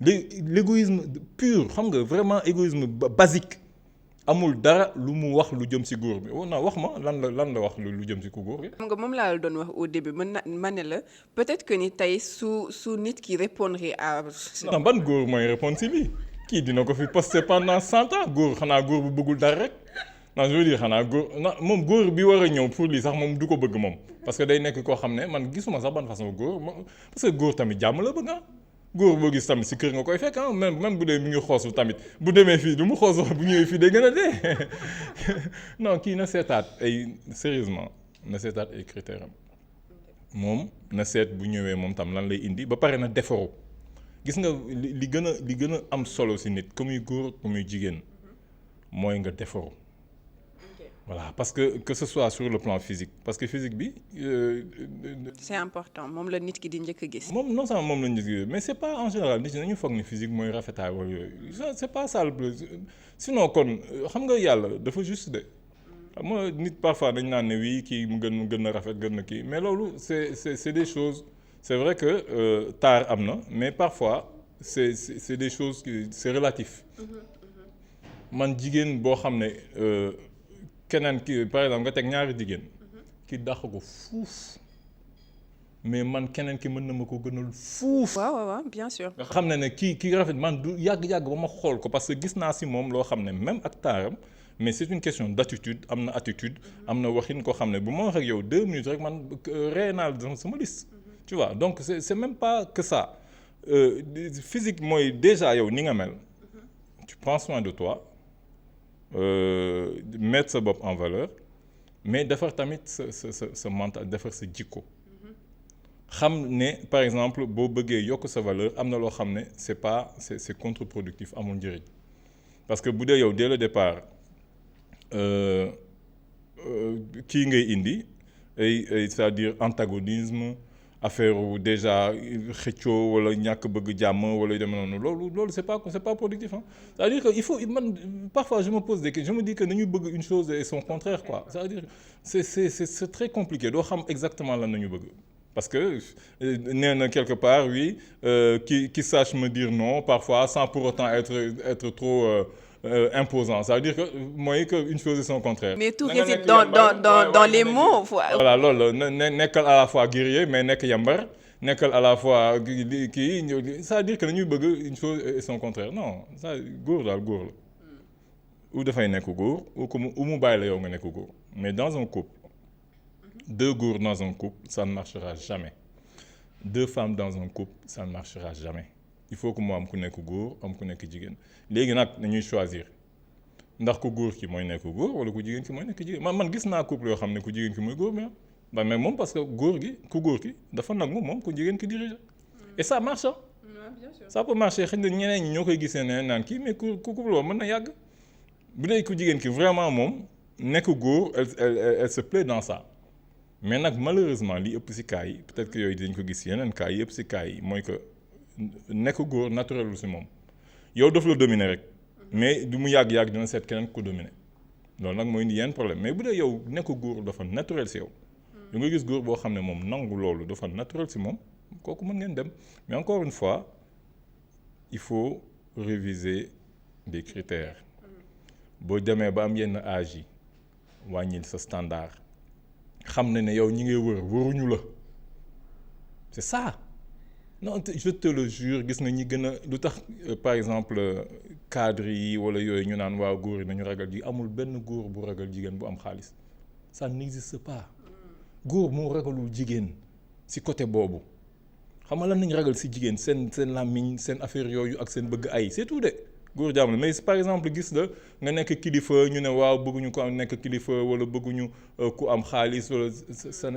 S2: L'égoïsme pur xam nga vraiment égoïsme basique amul dara lu mu wax lu jëm ci góor bi non wax ma lan la wax lu jëm ci ku góor bi.
S1: xam nga moom laa la doon wax au début ma ne la peut-être que ni tey su nit ki répondre à.
S2: non ban góor mooy répondre ci lii kii dina ko fi poster pendant 100 ans góor xanaa góor bu bëggul dara rek non je veux dire xanaa góor non moom góor bi war a ñëw pour lii sax moom du ko bëgg moom parce que day nekk koo xam ne man gisuma sax ban façon góor parce que góor tamit jàmm la bëgg góor boo gis tamit ci kër nga koy fekk ah même bu dee mi ngi xoosu tamit bu demee fii du mu xoos bu ñëwee fii day gën a dee non kii na seetaat sérieusement na seetaat ay critères am moom na seet bu ñëwee moom tam lan lay indi ba pare na defaru gis nga li gën a am solo ci nit comme muy góor comme muy jigéen mooy nga defaru voilà parce que ce soit sur le plan physique parce que physique bi.
S1: c'est important moom la nit ki di njëkk a gis.
S2: moom non seulement moom la njëkk a gis mais c'est pas en général nit ñi nañu foog ni physique mooy rafetaay wala yooyu c'est pas ça le plus sinon kon xam nga yàlla dafa juste de xam nga nit parfois dañ naan ne oui kii mu gën na rafet gën na kii mais loolu c'est des choses c'est vrai que taar am na mais parfois c'est des choses qui c'est relatif. man jigéen boo xam ne. keneen ki par exemple nga teg ñaari jigéen ki dàq ko fuuf mais man keneen ki mën na ma ko gënal fuuf.
S1: waaw bien sûr.
S2: nga xam ne kii rafet man du yàgg ba ma xool ko parce que gis naa ci moom loo xam ne même ak taaram mais c'est une question d'attitude am na attitude am na waxin koo xam ne bu ma wax ak yow 2 minutes rek man ree naa la sama liste. tu vois donc c'est même pas que ça physique mooy déjà yow ni nga mel tu prends soin de toi. mettre sa bopp en valeur mais defar tamit sa mental defar sa jikko xam ne par exemple boo bëggee yokk sa valeur am na loo xam ne c'est contre-productif amul njëriñ parce que bu dee yow dès le départ kii ngay indi ay c'est-à-dire antagonisme affaire wu déjà xëccoo wala ñàkk bëgg jàmm wala yu demee noonu loolu c'est pas productif hein. C'est-à-dire que il faut parfois je me pose des questions je me dis que nañu bëgg une chose et son contraire quoi c'est-à-dire c'est très compliqué doo xam exactement lan nañu bëgg parce que nee na quelque part oui qui sache me dire non parfois sans pour autant être trop imposant ça veut dire que mooy que une chose et son contraire.
S1: Mais tout réside dans les mots.
S2: Voilà loolu nekkal à la fois guerrier mais nekk yambar nekkal à la fois kii ça veut dire que dañuy bëgg une chose et son contraire non ça góor daal góor la ou dafay nekk góor ou mu bàyyi la yow nga nekk góor mais dans un couple deux góor dans un couple ça ne marchera jamais deux femmes dans un couple ça ne marchera jamais. Il faut que mu am ku nekk góor am ku nekk jigéen léegi nag nañuy choisir ndax ku góor ki mooy nekk góor wala ku jigéen ki mooy nekk jigéen man gis naa couple yoo xam ne ku jigéen ki mooy góor mais moom parce que ku góor ki dafa nangu moom ku jigéen ki dirige et ça marche hein. Bien sûr. Ça peut marcher xëy na ñeneen ñi ñoo koy gisee ne naan kii mais ku couple boobu mën na yàgg bu dee ku jigéen ki vraiment moom nekk góor elle se plaît dans ça mais nag malheureusement li ëpp si cas yi peut-être que yooyu dañ ko gis yeneen cas yi ëpp si cas yi mooy que nekk góor naturel lu si moom yow daf la dominer rek mais du mu yàgg dina seet keneen ku dominer loolu nag mooy indi yenn problème mais bu dee yow nekk góor dafa naturel si yow yu nga gis góor boo xam ne moom nangu loolu dafa naturel si moom kooku mën ngeen dem mais encore une fois il faut réviser des critères boo demee ba am yenn âge yi wàññil sa standard xam ne yow ñi ngay waruñu la c'est ça. Non je te le jure gis nga ñi gën a lu tax par exemple cadre yi wala yooyu ñu naan waaw góor yi nañu ragal ji amul benn góor bu ragal jigéen bu am xaalis ça n'existe pas góor moo ragalul jigéen ci côté boobu xam nga lan nañu ragal ci jigéen seen làmmiñ seen affaire yooyu ak seen bëgg ay c'est tout de góor jàmm la mais par exemple gis la nga nekk kilifa ñu ne waaw bëgguñu ko nekk kilifa wala bëgguñu ku am xaalis wala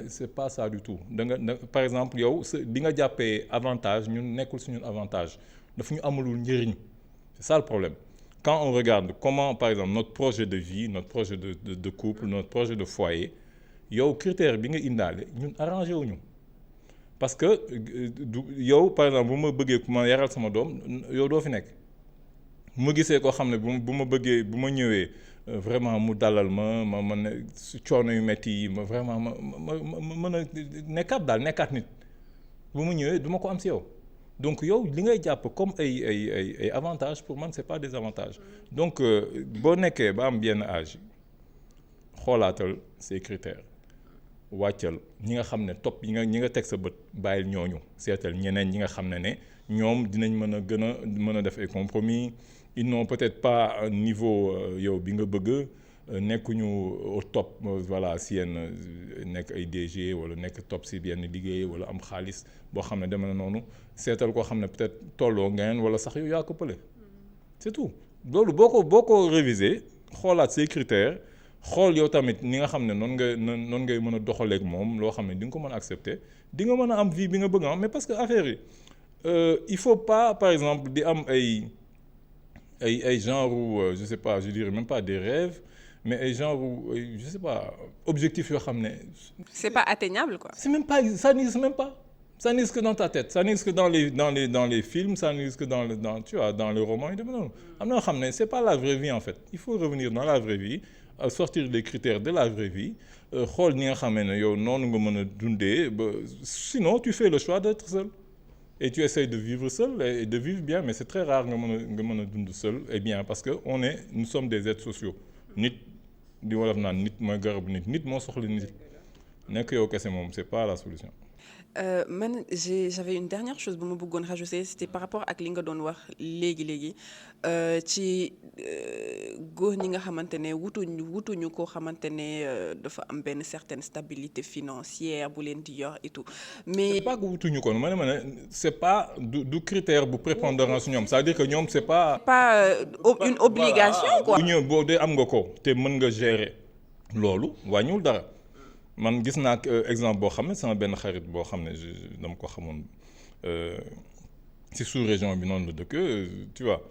S2: c'est pas ça du tout da nga par exemple yow di nga jàppee avantage ñun nekkul suñu avantage daf ñu amalul njëriñ c'est ça le problème quand on regarde comment par exemple notre projet de vie notre projet de couple notre projet de foyer yow critère bi nga indaale ñun arrangé wuñu parce que yow par exemple bu ma bëggee ku ma yaral sama doom yow doo fi nekk mu gisee koo xam ne bu ma ñëwee vraiment mu dalal ma mën su coono yu metti yi ma vraiment ma mën a nekkaat nit bu ma ñëwee du ma ko am si yow donc yow li ngay jàpp comme ay avantages pour man c'est pas des avantages donc boo nekkee ba am benn âge xoolaatal ces critères wàccal ñi nga xam ne topp ñi nga teg sa bët bàyyil ñooñu seetal ñeneen ñi nga xam ne ñoom dinañ mën a def ay compromis ils n'ont peut-être pas un niveau yow bi nga bëgg nekkuñu au top voilà si yenn nekk ay DG wala nekk top si yenn liggéey wala am xaalis boo xam ne deme na noonu seetal koo xam ne peut-être tolloo ngeen wala sax yow yaa ko pële c'est tout loolu boo ko réviser xoolaat ces critères xool yow tamit ni nga xam ne noonu ngay mën a doxaleeg moom loo xam ne di nga ko mën a accepter di nga mën a am vie bi nga bëgg a am mais parce que affaire yi il faut pas par exemple di am ay genre je sais pas je dirais même pas des rêves mais ay genre je sais pas objectifs yoo xam ne.
S1: c'est pas atteignable quoi.
S2: c'est même pas ça n'existe même pas ça n'existe que dans ta tête ça n'existe que dans les films ça n'existe que dans tu vois dans les romans yi dem noonu am na yoo xam ne c'est pas la vraie vie en fait il faut revenir dans la vraie vie sortir des critères de la vraie vie xool ñi nga xam ne yow noonu nga mën a dundee ba sinon tu fais le choix d'être seul. Et tu essayes de vivre seul et de vivre bien mais c'est très rare nga mën a dund seul et bien parce que nous sommes des êtres sociaux nit di wolof naan nit mooy garabu nit moo soxla nit nekk yow kese moom c'est pas la solution.
S1: J'avais une dernière chose bu ma bëggoon rajouter, c'était par rapport ak li nga doon wax léegi ci góor ñi nga xamante ne wutuñu koo xamante ne dafa am benn certaine stabilité financière bu leen di yor et tout mais
S2: c'est pas que wutuñu ko ma ne c'est pas du critère bu prépondérance ñoom c'est-à-dire que ñoom c'est pas
S1: une obligation quoi.
S2: bu ñëw boo dee am nga ko te mën nga gérer loolu wàññiwul dara. man gis naa exemple boo xam ne sama benn xarit boo xam ne dama ko xamoon ci sous-région bi noonu la dëkk tu vois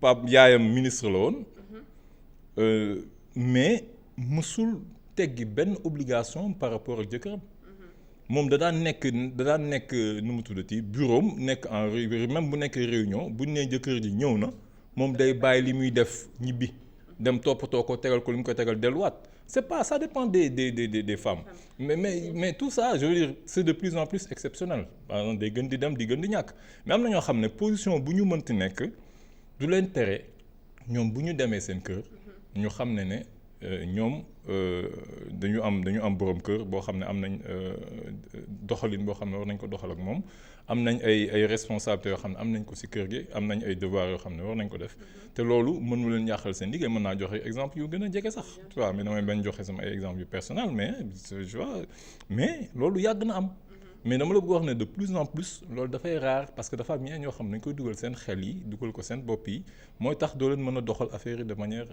S2: Pape yaayam ministre la woon mais mësul teggi benn obligation par rapport ak jëkkëram moom da daan nekk nu mu tuddati bureau am nekk même bu nekk réunion bu ñu nee jëkkër ji ñëw na moom day bàyyi li muy def ñibbi dem toppatoo ko tegal ko li mu ko tegal delluwaat. C'est pas, ça dépend des femmes. Mais tout ça, je veux dire, c'est de plus en plus exceptionnel. Par exemple, day gën di dem di gën di ñàkk mais am na ñoo xam ne position bu ñu mënti nekk du leen tere ñoom bu ñu demee seen kër ñu xam ne ñoom dañu am borom kër boo xam ne am nañ doxalin boo xam ne war nañ ko doxal ak moom am nañ ay responsabilités yoo xam ne am nañ ko ci kër gi am nañ ay devoirs yoo xam ne war nañ ko def te loolu mënu leen yàqal seen liggéey mën naa joxe exemple yu gën a jege sax tu vois mais damay bañ joxe sama ay exemple yu personnel mais loolu yàgg na am mais dama la bëgg wax ne de plus en plus loolu dafay rare parce que dafa am ñeneen ñoo xam ne dañ koy dugal seen xel yi dugal ko seen bopp yi mooy tax doo leen mën a doxal affaire yi de manière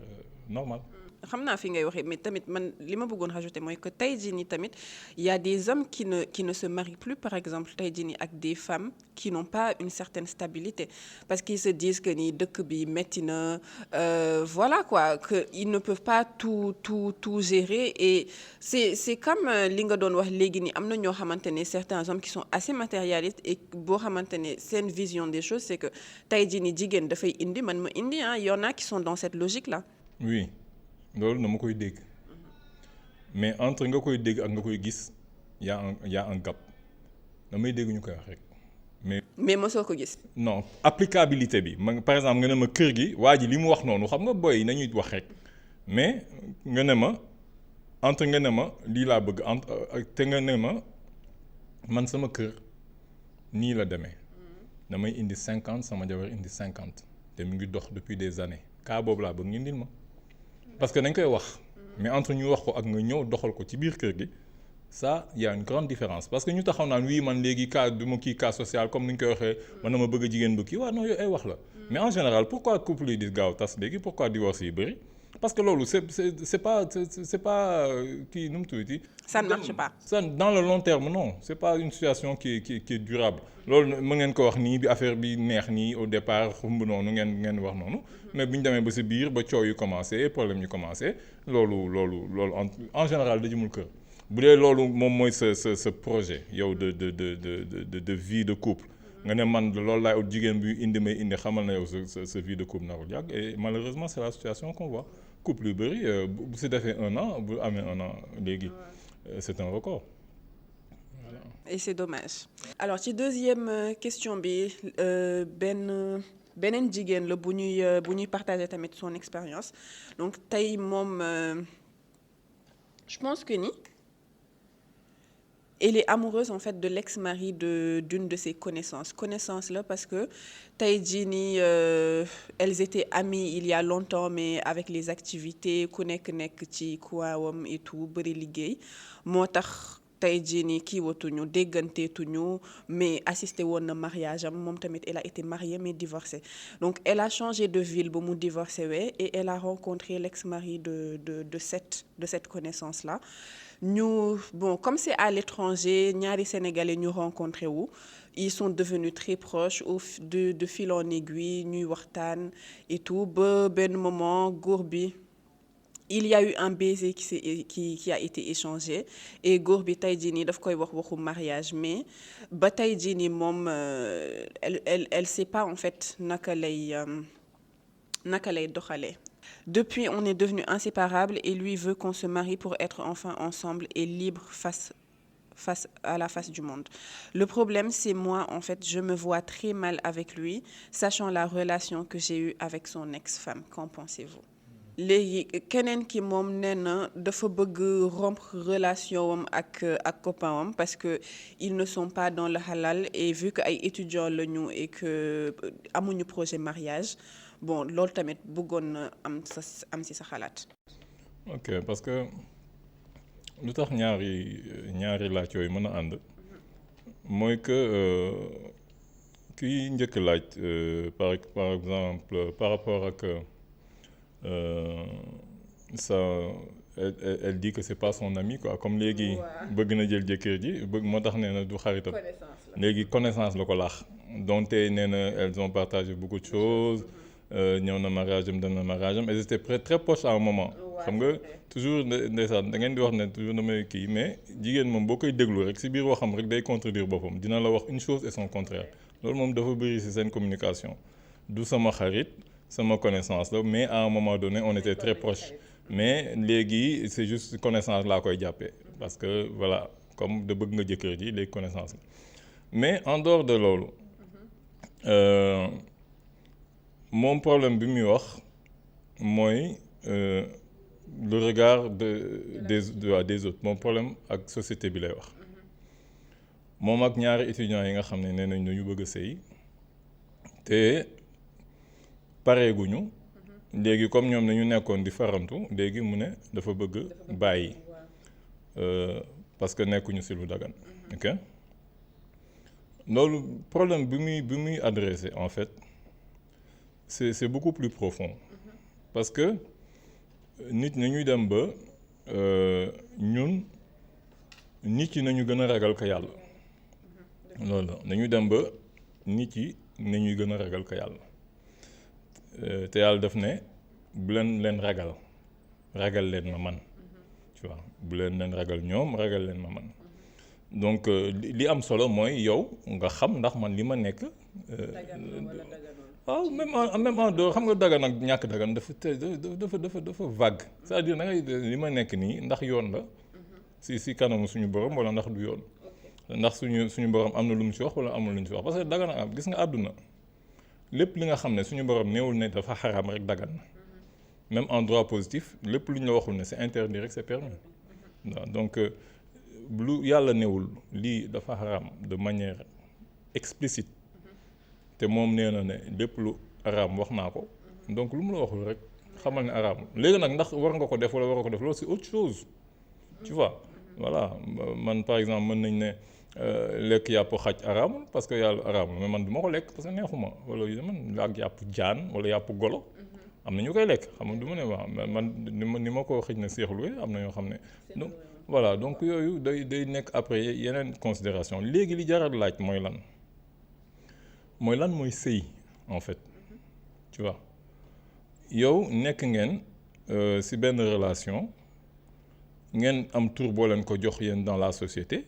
S2: normale.
S1: xam naa fi ngay waxee mais tamit man li ma bëggoon rajouter mooy que tey jii nii tamit il y a des hommes qui ne se marient plus par exemple tey jii nii ak des femmes qui n'ont pas une certaine stabilité parce qu'ils se disent que ni dëkk bi metti na voilà quoi que ils ne peuvent pas tout gérer et c'est comme li nga doon wax léegi nii am na ñoo xamante ne certains hommes qui sont assez matérialistes et boo xamante ne seen vision des choses c'est que tey jii nii jigéen dafay indi man ma indi il y en a qui sont dans cette logique là.
S2: Oui. loolu dama koy dégg mais entre nga koy dégg ak nga koy gis y a un gap damay dégg ñu koy wax rek mais
S1: mosoo ko gis.
S2: non applicabilité bi par exemple nga ne ma kër gi waa ji li mu wax noonu xam nga boy nañuy wax rek mais nga ne ma entre nga ne ma lii laa bëgg te nga ne ma man sama kër nii la demee damay indi 50 sama jabar indi 50 te mu ngi dox depuis des années cas boobu laa bëgg ñu indil ma. parce que dañ koy wax mais entre ñu wax ko ak nga ñëw doxal ko ci biir kër gi ça y a une grande différence parce que ñu taxaw naan oui man léegi cas du ma kii cas social comme ni ñu koy waxee man dama bëgg a jigéen bu kii waaw non yooyu ay wax la mais en général pourquoi couple yi di gaaw tas léegi pourquoi divorce yi bëri parce que loolu c'est pas kii nu mu tuddati.
S1: ça ne marche pas.
S2: ça dans le long terme non c'est pas une situation qui est durable loolu mën ngeen ko wax nii bi affaire bi neex nii au départ xumb noonu ngeen wax noonu mais bu ñu demee ba ci biir ba coow yu commencé problème yu commencé loolu en général da jëmul kër bu dee loolu moom mooy sa projet yow de vie de couple nga ne man loolu laay ut jigéen bi indi may indi xamal na yow sa vie de couple narul yàgg et malheureusement c'est la situation qu'on voit couple yu bëri bu si defee 1 an bu amee 1 an léegi c'est un record. Voilà.
S1: Et c'est dommage. Alors ci deuxième question bi beneen jigéen la bu ñuy partager tamit son expérience donc tey moom je pense que ni elle est amoureuse en fait de l'ex-mari d'une de ses connaissances là parce que tey jii nii elles étaient amies il y a longtemps mais avec les activités ku nekk ci kuwaawam et tout bëri liggéey moo tax tey jii nii kii watuñu dégganteetuñu mais assisté woon na mariage am moom tamit elle a été mariée mais divorcée donc elle a changé de ville ba mu divorcé wee et elle a rencontré l'ex-mari de cette connaissance là comme c'est à l'étranger ñaari sénégalais ñu rencontré wu ils sont devenus très proches de fil en aiguille ñuy waxtaan et tout ba benn moment góor bi il y a eu un baiser qui a été échangé et góor bi tey jii nii daf koy waxu mariage mais ba tey jii nii moom elle sait pas en fait naka lay doxalee. Depuis, on est devenus inséparables et lui veut qu'on se marie pour être enfin ensemble et libre face à la face du monde. Le problème, c'est moi, en fait, je me vois très mal avec lui, sachant la relation que j'ai eue avec son ex-femme. Qu'en pensez-vous? léegi keneen ki moom nee na dafa bëgg rompre relation wam ak copain wam parce que ils ne sont pas dans le halal et vu que ay étudiants la ñu et que amuñu projet mariage bon loolu tamit bëggoon na am ci sa xalaat.
S2: ok parce que lu tax ñaari laaj yooyu mën a ànd mooy que kiy njëkk laaj par exemple par rapport ak ça elle dit que c'est pas son ami quoi comme léegi bëgg na jël jëkkër ji moo tax nee na du xaritam léegi connaissance la ko laax donte nee na elles ont partagé beaucoup de choses ñëw na mariage am dem na mariage am elles étaient très proches à un moment xam nga toujours ndeysaan da ngeen di wax ne toujours damay kii mais jigéen moom boo koy déglu rek si biir waxam rek day contredire boppam dina la wax une chose et son contraire loolu moom dafa bëri si seen communication du sama xarit sama connaissance la mais à un moment donné on était très proches mais léegi c'est juste connaissance laa koy jàppee parce que voilà comme da bëgg nga jëkkër ji léegi connaissance la mais en dehors de loolu moom problème bi muy wax mooy le regard des autres moom problème ak société bi lay wax moom ak ñaari étudiants yi nga xam ne nee nañ dañu bëgg a sëy te pareeguñu léegi comme ñoom nañu nekkoon di farantu léegi mu ne dafa bëgg bàyyi parce que nekkuñu ci lu dagan ok loolu problème bi muy adressé en fait c'est beaucoup plus profond parce que nit nañuy dem ba ñun nit yi nañu gën a ragal ka yàlla loolu la nañu dem ba nit yi nañuy gën a ragal ka yàlla te yàlla daf ne bu leen ragal leen ma man tu vois bu leen ragal ñoom ragal leen ma man donc li am solo mooy yow nga xam ndax man li ma nekk waaw même en dehors xam nga dagan ak ñàkk dagan dafa vague c'est-à-dire da ngay li ma nekk nii ndax yoon la si kanamu suñu borom wala ndax du yoon ndax suñu borom am na lu mu ci wax wala amul lu mu ci wax parce que dagan am gis nga àdduna lépp li nga xam ne suñu borom néewul ne dafa xaraam rek dagan na même en droit positif lépp lu ñu la waxul ne c'est interdit rek c'est permis waaw donc lu yàlla néewul lii dafa xaraam de manière explicite te moom nee na ne lépp lu araam wax naa ko donc lu mu la waxul rek xamal ne araam léegi nag ndax war nga ko def wala war ko def loolu c'est autre chose tu vois voilà man par exemple mën nañ ne lekk yàpp xaj araamul parce que yàlla araamul mais man du ma ko lekk parce que neexuma wala man ak yàpp jaan wala yàpp golo am na ñu koy lekk xam nga du ma ne waaw man ni ma ko xëj na seexluwee am na ñoo xam ne donc voilà donc yooyu day nekk après yeneen considération léegi li jaral laaj mooy lan mooy sëy en fait tu vois yow nekk ngeen ci benn relation ngeen am tur boo leen ko jox yéen dans la société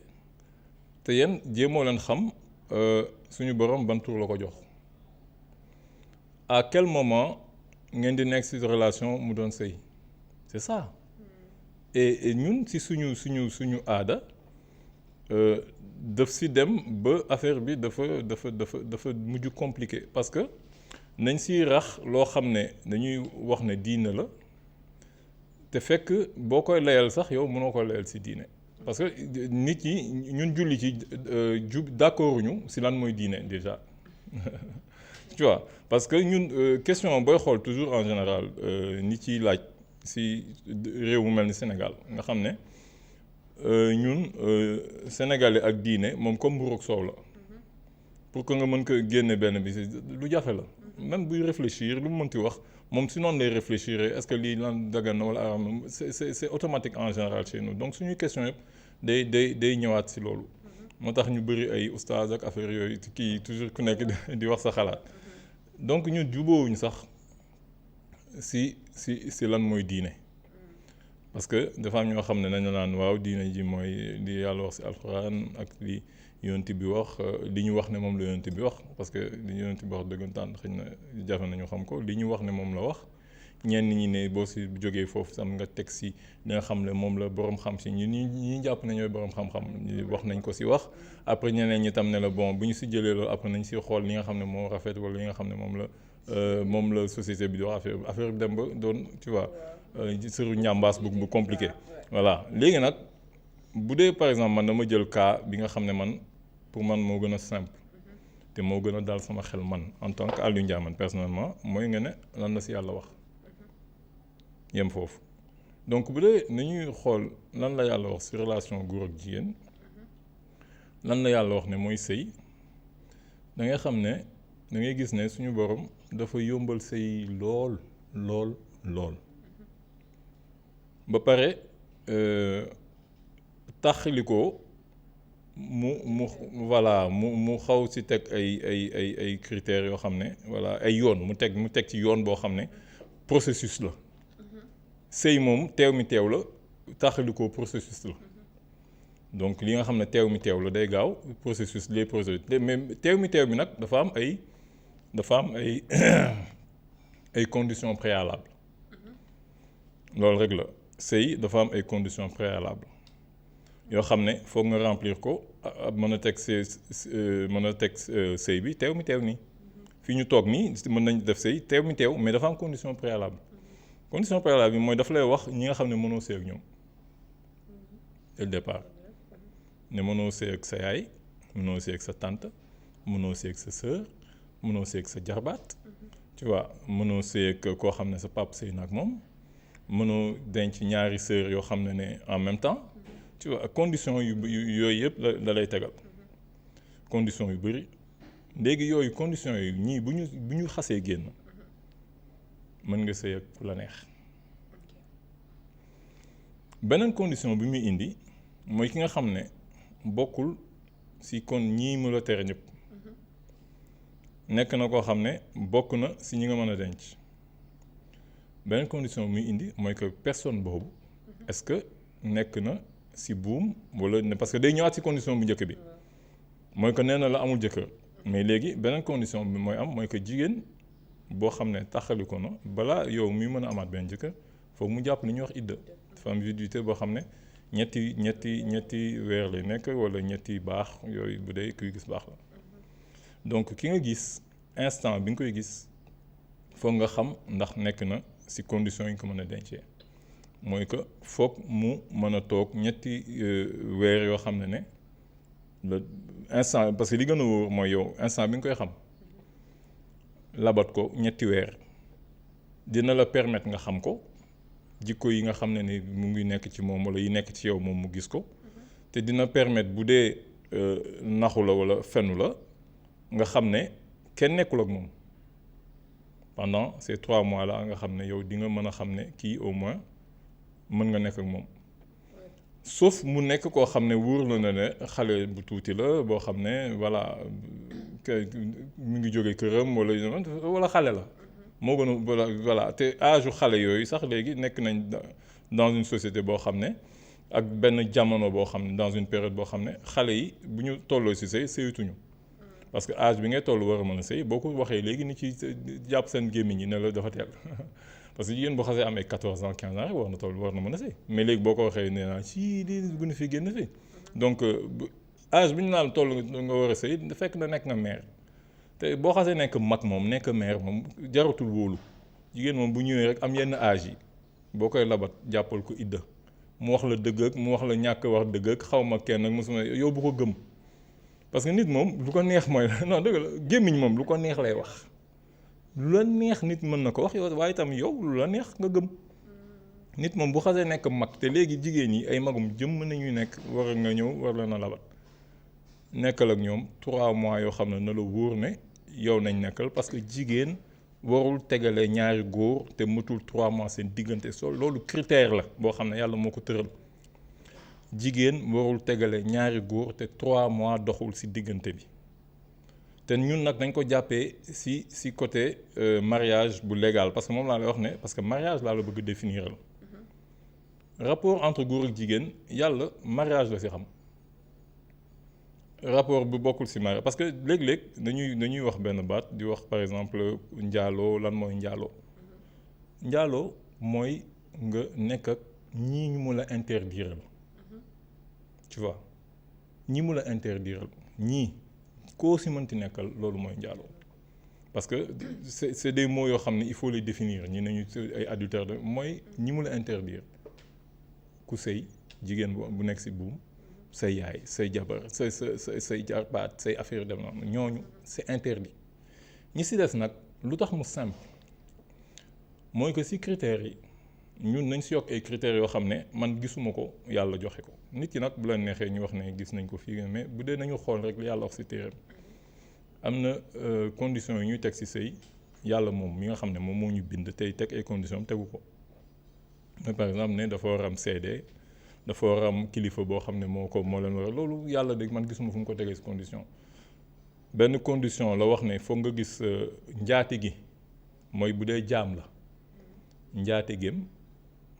S2: te yéen jéemoo leen xam suñu borom ban tur la ko jox à quel moment ngeen di nekk ci relation mu doon sëy c'est ça et ñun ci suñu aada daf ci dem ba affaire bi dafa mujj compliqué parce que nañ ci rax loo xam ne dañuy wax ne diine la te fekk boo koy layal sax yow mënoo ko layal ci diine parce que nit ñi ñun julli ci d'accorduñu ci lan mooy diine déjà tu vois parce que ñun question booy xool toujours en général nit yi laaj ci réew mu mel ni Sénégal nga xam ne ñun sénégalais ak diine moom comme mburu ak soow la pour que nga mën ko génne benn bi lu jafe la même buy réfléchir lu mu mënti wax moom si noonu lay réfléchir est-ce que lii lan dagan na wala araam c'est automatique en général chez nous donc suñuy question yëpp day ñëwaat si loolu moo tax ñu bëri ay oustaz ak affaire yooyu kii toujours ku nekk di wax sa xalaat donc ñun jubóowuñ sax si lan mooy diine parce que dafa am ñoo xam ne nañu naan waaw diine ji mooy li yàlla wax si alxuraan ak li yonent bi wax li ñu wax ne moom la yonent bi wax parce que li yonent bi wax dëggantaan xëy na jafe nañu xam ko li ñu wax ne moom la wax ñenn ñi ne boo si jógee foofu sam nga teg si li nga xam ne moom la borom xam si ñi jàpp ne ñooy borom xam-xam wax nañ ko si wax après ñeneen ñi tam ne la bon bu ñu si jëlee loolu après nañ si xool li nga xam ne moo rafet wala li nga xam ne moom la moom la société bi di wax affaire bi dem ba doon tu vois sëru ñambaas bu compliqué. voilà léegi nag bu dee par exemple man dama jël cas bi nga xam ne man pour man moo gën a simple te moo gën a dal sama xel man en tant que Aliou Ndiaye man personnellement mooy nga ne lan la si yàlla wax yem foofu. donc bu dee nañuy xool lan la yàlla wax ci relation góor ak jigéen lan la yàlla wax ne mooy sëy da ngay xam ne da ngay gis ne suñu borom dafa yombal sëy lool ba pare taxalikoo mu xaw ci teg ay critères yoo xam ne voilà ay yoon mu teg ci yoon boo xam ne processus la. sëy moom teew mi teew la taxalikoo processus la donc li nga xam ne teew mi teew la day gaaw processus mais teew mi teew bi nag dafa am ay ay conditions préalables loolu rek la sëy dafa am ay conditions préalables yoo xam ne foog nga remplir ko mën a teg sëy bi teew mi teew nii fi ñu toog nii mën nañ def sëy teew mi teew mais dafa am condition préalable condition préalable bi mooy dafa lay wax ñi nga xam ne mënoo sëy ak ñoom dès le départ ne mënoo sëy ak sa yaay mënoo sëy ak sa tante mënoo sëy ak sa sœur mënoo sëy ak sa jarbaat tu vois mënoo sëy ak koo xam ne sa papa sëy na ak moom mënoo denc ñaari sœur yoo xam ne en même temps tu vois condition yooyu yëpp la lay tegal condition yu bëri léegi yooyu condition yooyu ñii bu ñu xasee génn mën nga sëy ak ku la neex beneen condition bi muy indi mooy ki nga xam ne bokkul si kon ñii mu la tere ñëpp nekk na koo xam ne bokk na si ñi nga mën a denc beneen condition bi muy indi mooy que personne boobu est-ce que nekk na si buum wala parce que day ñëwaat si condition bu njëkk bi mooy que nee na la amul jëkkër mais léegi beneen condition bi mooy que jigéen boo xam ne taxali ko na balaa yow muy mën a amaat benn jëkkër foog mu jàpp li ñuy wax idda dafa am viduité boo xam ne ñetti weer lay nekk wala ñetti baax yooyu bu dee kuy gis baax la donc ki nga gis instant bi nga koy gis foog nga xam ndax nekk na ci conditions yi nga ko mën a dencee mooy que foog mu mën a toog ñetti weer yoo xam ne le instant parce que li gën a wóor mooy yow instant bi nga koy xam labat ko ñetti weer dina la permettre nga xam ko jikko yi nga xam ne ni mu ngi nekk ci moom wala yi nekk ci yow moom mu gis ko te dina permettre bu dee naxu la wala fenu la nga xam ne kenn nekkul ak moom pendant ces 3 mois là nga xam ne yow di nga mën a xam ne kii au moins mën nga nekk ak moom sauf mu nekk koo xam ne wóor na ne xale bu tuuti la boo xam ne voilà mu ngi jóge këram wala xale la moo gën a voilà te âge u xale yooyu sax léegi nekk nañ dans une société boo xam ne ak benn jamono boo xam ne dans une période boo xam ne xale yi bu ñu tolloo ci sëy sëyituñu parce que âge bi ngay toll war a mën a sëy boo ko waxee léegi ni ci jàpp seen gémmiñ ñi ne la dafa teel parce que jigéen boo xasee amee 14 ans 15 ans rek war na mën a sëy mais léegi boo ko waxee nee naa ci lii gën a fi génn fi donc âge bi ñu naan toll nga war a sëy fekk na nekk nga mère te boo xasee nekk mag moom nekk mère moom jaratul wóolu jigéen moom bu ñëwee rek am yenn âge yi boo koy labat jàppal ko idda mu wax la dëgg ak mu wax la ñàkk wax dëgg ak xaw ma kenn ak mosuma yow bu ko gëm parce que nit moom lu ko neex mooy non dëgg la gémmiñ moom lu ko neex lay wax lu la neex nit mën na ko wax yow waaye itam yow lu la neex nga gëm nit moom bu xasee nekk mag te léegi jigéen ñi ay magum jëmm nañuy nekk war nga ñëw war la na labat nekkal ak ñoom 3 mois yoo xam ne na la wóor ne yow nañ nekkal parce que jigéen warul tegale ñaari góor te matul 3 mois seen diggante sol loolu critère la boo xam ne yàlla moo ko tëral jigéen warul tegale ñaari góor te 3 mois doxul ci diggante bi te ñun nag dañ ko jàppee ci côté mariage bu légal parce que moom laa lay wax ne parce que mariage laa la bëgg définiral rapport entre góor ak jigéen yàlla mariage la ci xam rapport bu bokkul ci mariage parce que léeg-léeg dañuy wax benn baat di wax par exemple njaaloo lan mooy njaaloo mooy nga nekk ak ñii ñu mu la interdiral tu vois ñi mu la interdiral ñii koo ci mënti nekkal loolu mooy njaaloo parce que c'est des mots yoo xam ne il faut les définir ñi nañu ay adultère de mooy ñi mu la interdire ku sëy jigéen bu nekk ci buum say yaay say jabar say jarbaat say affaire dem na ñooñu c'est interdit ñi ci des nag lu tax mu simple mooy que ci critères yi ñun nañ ci yokk ay critères yoo xam ne man gisuma ko yàlla joxe ko nit ki nag bu la neexee ñu wax ne gis nañ ko fii mais bu dee nañu xool rek li yàlla wax ci téeram am na conditions yi ñuy teg ci sëy yàlla moom mi nga xam ne moom moo ñu bind tey teg ay conditions tegu ko mais par exemple ne dafa war am seede dafa war am kilifa boo xam ne moo leen war loolu yàlla de man gisuma fu mu ko tegee ci condition benn condition la wax ne foog nga gis njaati gi mooy bu dee jaam la njaati gém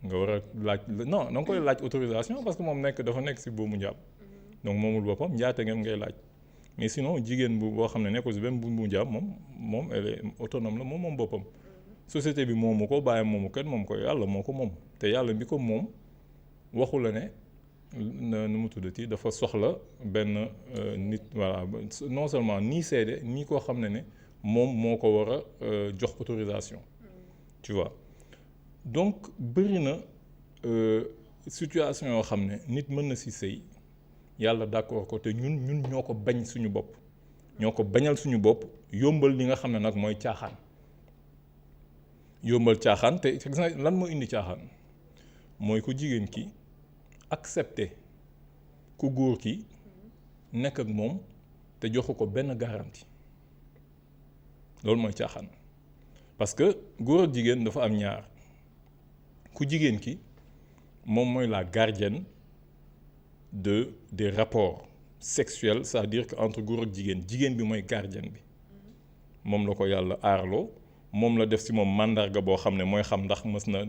S2: nga war a laaj non da nga koy laaj autorisation parce que moom dafa nekk ci buumu njaam donc moomul boppam njaati gém ngay laaj mais sinon jigéen boo xam ne nekkul ci benn buumu njaam moom elle est autonome la moom boppam société bi moomu ko bàyyi moomu kenn moom ko yàlla moo ko moom te yàlla bi ko moom waxu la ne nu mu tuddati dafa soxla benn nit voilà non seulement nii seede nii koo xam ne moom moo ko war a jox autorisation tu vois donc bëri na situation yoo xam ne nit mën na ci sëy yàlla d'accord ko te ñun ñoo ko bañ suñu bopp ñoo ko bañal suñu bopp yombal li nga xam ne nag mooy caaxaan yombal caaxaan te gis nga lan moo indi caaxaan mooy ku jigéen ki accepter ku góor ki nekk ak moom te joxu ko benn garantie loolu mooy caaxaan parce que góor ak jigéen dafa am ñaar ku jigéen ki moom mooy la gardienne des rapports sexuels c'est-à-dire que entre góor ak jigéen bi mooy gardienne bi moom la ko yàlla aarloo moom la def ci moom mandarga boo xam ne mooy xam ndax mës na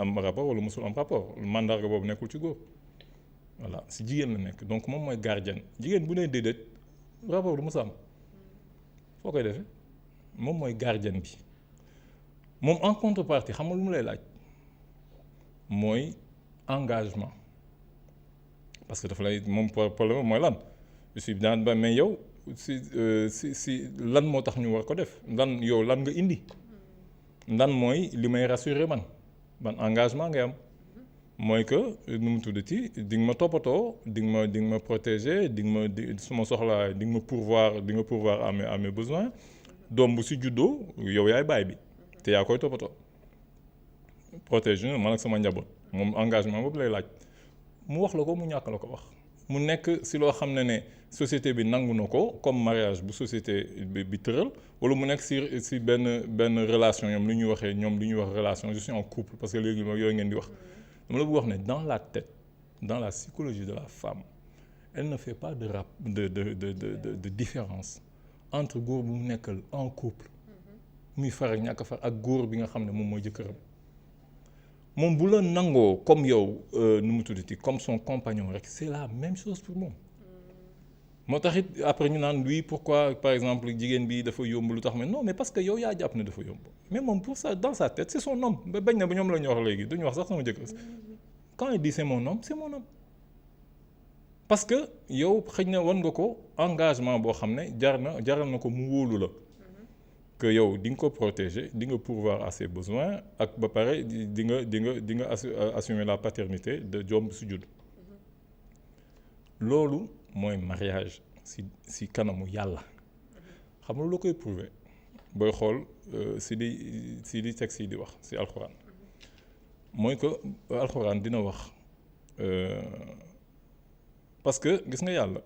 S2: am rapport wala mësul am rapport mandarga boobu nekkul ci góor voilà ci jigéen la nekk donc moom mooy gardienne jigéen bu nee déedéet rapport du mës a am foo koy defee moom mooy gardienne bi moom en contrepartie xam nga lu mu lay laaj mooy engagement parce que dafa lay moom problème mooy lan je suis daan ba mais yow si lan moo tax ñu war ko def lan nga indi lan mooy li may rassurer man ban engagement ngay am mooy que nu mu tuddati di nga ma toppatoo di nga ma protéger su ma soxlaa di nga ma pourvoir à mes besoins doom bu si juddoo yow yaay baay bi te yaa koy toppatoo protéger man ak sama njaboot moom engagement boobu lay laaj mu wax la ko mu ñàkk la ko wax mu nekk si loo xam ne société bi nangu na ko comme mariage bu société bi tëral wala mu nekk si benn relation ñoom lu ñuy wax relation je suis en couple parce que léegi yooyu ngeen di wax dama la bëgg wax ne dans la tête dans la psychologie de la femme elle ne fait pas de différence entre góor bu mu nekkal en couple muy far ak ñàkk far ak góor bi nga xam ne moom mooy jëkkëram moom bu la nangoo comme yow nu mu tuddati comme son compagnon rek c'est la même chose pour moom moo tax it après ñu naan oui pourquoi par exemple jigéen bi dafa yomb lu tax mais non mais parce que yow yaa jàpp ne dafa yomb mais moom pour ça dans sa tête c'est son homme ba bañ na ba ñoom la ñu wax léegi duñu wax sax sama jëkkër quand il dit c'est mon homme parce que yow xëy na wan nga ko engagement boo xam ne jaral na ko mu wóolu la que yow di nga ko protéger di nga pourvoir à ses besoins ak ba pare di nga assumer la paternité de doom su judd loolu mooy mariage si kanamu yàlla xam nga lu koy prouver booy xool si di texte yi di wax si alxuraan mooy que alxuraan dina wax parce que gis nga yàlla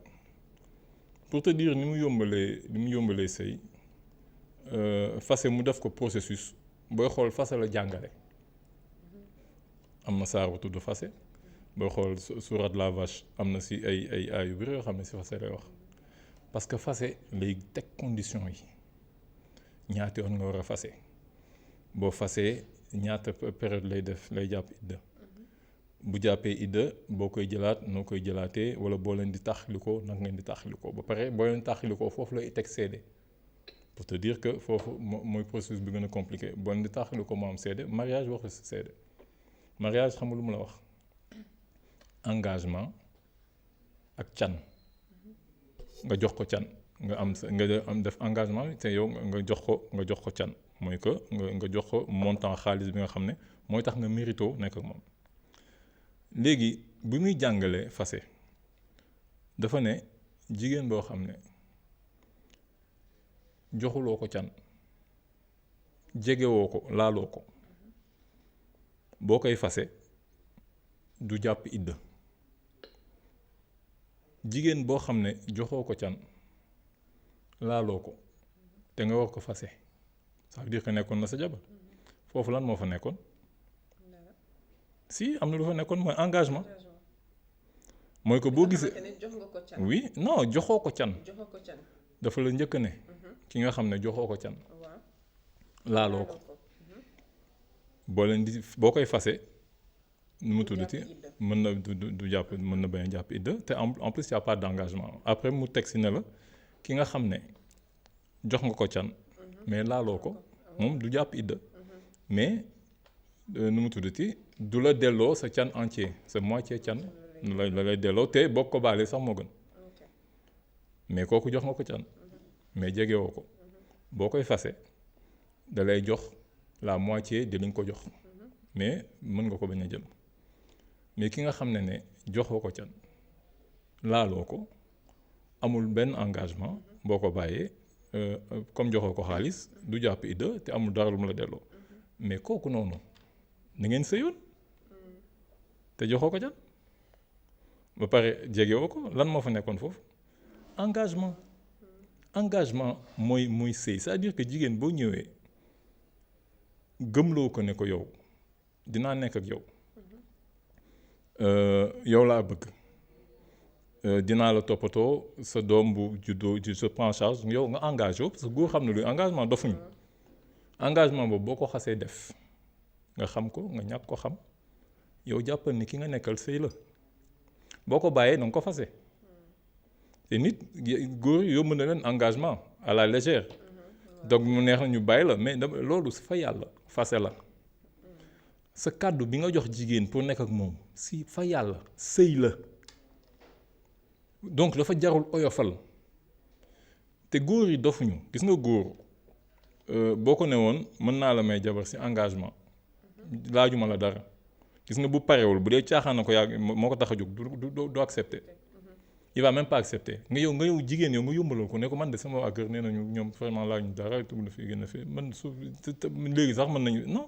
S2: pour te dire ni mu yombalee sëy fase mu def ko processus booy xool fase la jàngale am na saar bu tudd fase booy xool sourate la vache am na si ay yu bëri yoo xam ne si fase lay wax parce que fase lay teg condition yi ñaata yoon nga war a fase boo fasee ñaata période lay jàpp idda bu jàppee idda boo koy jëlaat noo koy jëlaatee wala boo leen di taxalikoo nag ngeen di taxalikoo ba pare boo leen taxalikoo foofu lay teg seede pour te dire que foofu mooy processus bi gën a compliqué boo leen di taxalikoo moo am seede mariage waxu si seede mariage xam nga lu mu la wax engagement ak can nga jox ko can nga am sa nga am def engagement te yow nga jox ko can mooy que nga jox ko montant xaalis bi nga xam ne mooy tax nga mérito nekk ak moom. léegi bi muy jàngalee fase dafa ne jigéen boo xam ne joxuloo ko can jegewoo ko laaloo ko boo koy fase du jàpp idda. jigéen boo xam ne joxoo ko can laaloo ko te nga war ko fase ça veut dire que nekkoon na sa jabar foofu lan moo fa nekkoon si am na lu fa nekkoon mooy engagement mooy que boo gisee oui non joxoo ko can dafa la njëkk ne ki nga xam ne joxoo ko can laaloo ko boo leen di boo koy fase nu mu tuddati mën na du jàpp mën na bañ a jàpp idda te en plus y a pas d'engagement après mu teg si ne la ki nga xam ne jox nga ko can mais laaloo ko moom du jàpp idda mais nu mu tuddati du la delloo sa can entier sa moitié can la lay delloo te boo ko baalee sax moo gën mais kooku jox nga ko can mais jegewoo ko boo koy fase da lay jox la moitié de li nga ko jox mais mën nga ko bañ a jël mais ki nga xam ne joxoo ko can laaloo ko amul benn engagement boo ko bàyyee comme joxoo ko xaalis du jàpp idda te amul dara lu mu la delloo mais kooku noonu na ngeen sëyoon te joxoo ko can ba pare jegewoo ko lan moo fa nekkoon foofu engagement mooy sëy c'est-à-dire que jigéen boo ñëwee gëmloo ko ne ko yow dinaa nekk ak yow yow laa bëgg dinaa la toppatoo sa doom bu juddoo je se prends en charge yow nga engagé parce que góor xam ne luy engagement dofuñu engagement boobu boo ko xasee def nga xam ko nga ñàkk ko xam yow jàppal ni ki nga nekkal sëy la boo ko bàyyee na nga ko fase te nit góor yomb na leen engagement à la légère donc mu neex na ñu bàyyi la mais loolu fa yàlla fase la sa kàddu bi nga jox jigéen pour nekk ak moom si fa yàlla sëy la donc dafa jarul oyofal te góor yi dofuñu gis nga góor boo ko ne woon mën naa la may jabar si engagement laajuma la dara gis nga bu parewul bu dee caaxaan na ko yàgg moo ko tax a jóg du accepter il va même pas accepter nga yow jigéen yow nga yombalal ko ne ko man de sama waa kër nee nañu ñoom vraiment laajuñu dara tugg na fi gën a fi man su léegi sax mën nañu non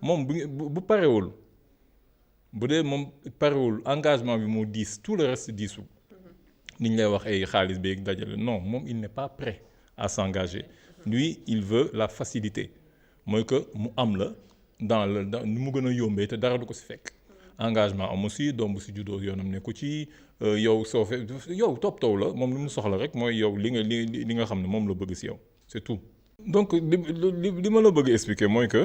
S2: moom bu parewul bu dee moom parewul engagement bi moo diis tout le reste diisul ni ñu lay wax ay xaalis beeg dajale non moom il n'est pas prêt à s'engager lui il veut la facilité mooy que mu am la dans nu mu gën a yombee te dara du ko si fekk engagement amu si doom bu si juddoo yoonam nekku ci yow soo fe yow toppatoo la moom li mu soxla rek mooy yow li nga xam ne moom la bëgg si yow c'est tout. donc li ma la bëgg expliquer mooy que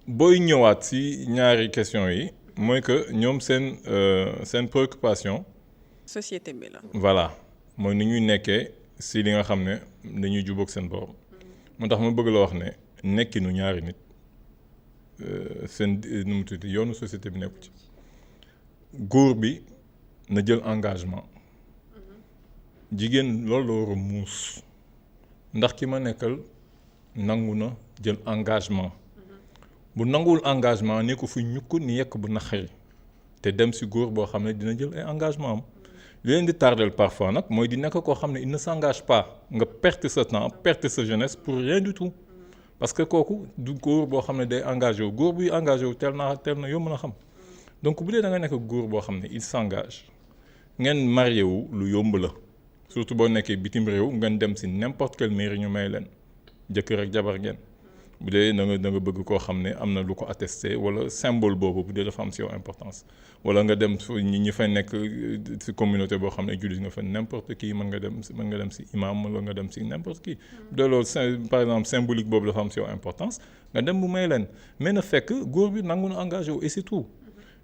S2: booy ñëwaat si ñaari question yi mooy que ñoom seen préoccupation.
S1: société bi la.
S2: voilà mooy ni ñuy nekkee si li nga xam ne dañuy jubóog seen borom moo tax ma bëgg la wax ne nekkinu ñaari nit seen nu mu tudd yoonu société bi nekku ci góor bi na jël engagement jigéen loolu la war a muus ndax ki ma nekkal nangu na jël engagement bu nanguwul engagement ne ko fu ñukk ni yekk bu naqari te dem si góor boo xam ne dina jël ay engagement am li leen di tardel parfois nag mooy di nekk koo xam ne il ne s'engage pas nga perte sa temps perte sa jeunesse pour rien du tout parce que kooku du góor boo xam ne day engagé wu góor buy engagé wu teel na yomb na xam donc bu dee da nga nekk góor boo xam ne il s'engage ngeen marié wu lu yomb la surtout boo nekkee bitim réew ngeen dem si n'importe quelle mairie ñu may leen jëkkër ak jabar ngeen bu dee da nga bëgg koo xam ne am na lu ko attesté wala symbole boobu bu dee dafa am si yow importance wala nga dem ñi fay nekk si communauté boo xam ne jullit nga fa n'importe qui mën nga dem si imam wala nga dem si n'importe qui bu dee loolu par exemple symbolique boobu dafa am si yow importance nga dem bu may leen mais na fekk góor bi nangu na engagé wu et c'est tout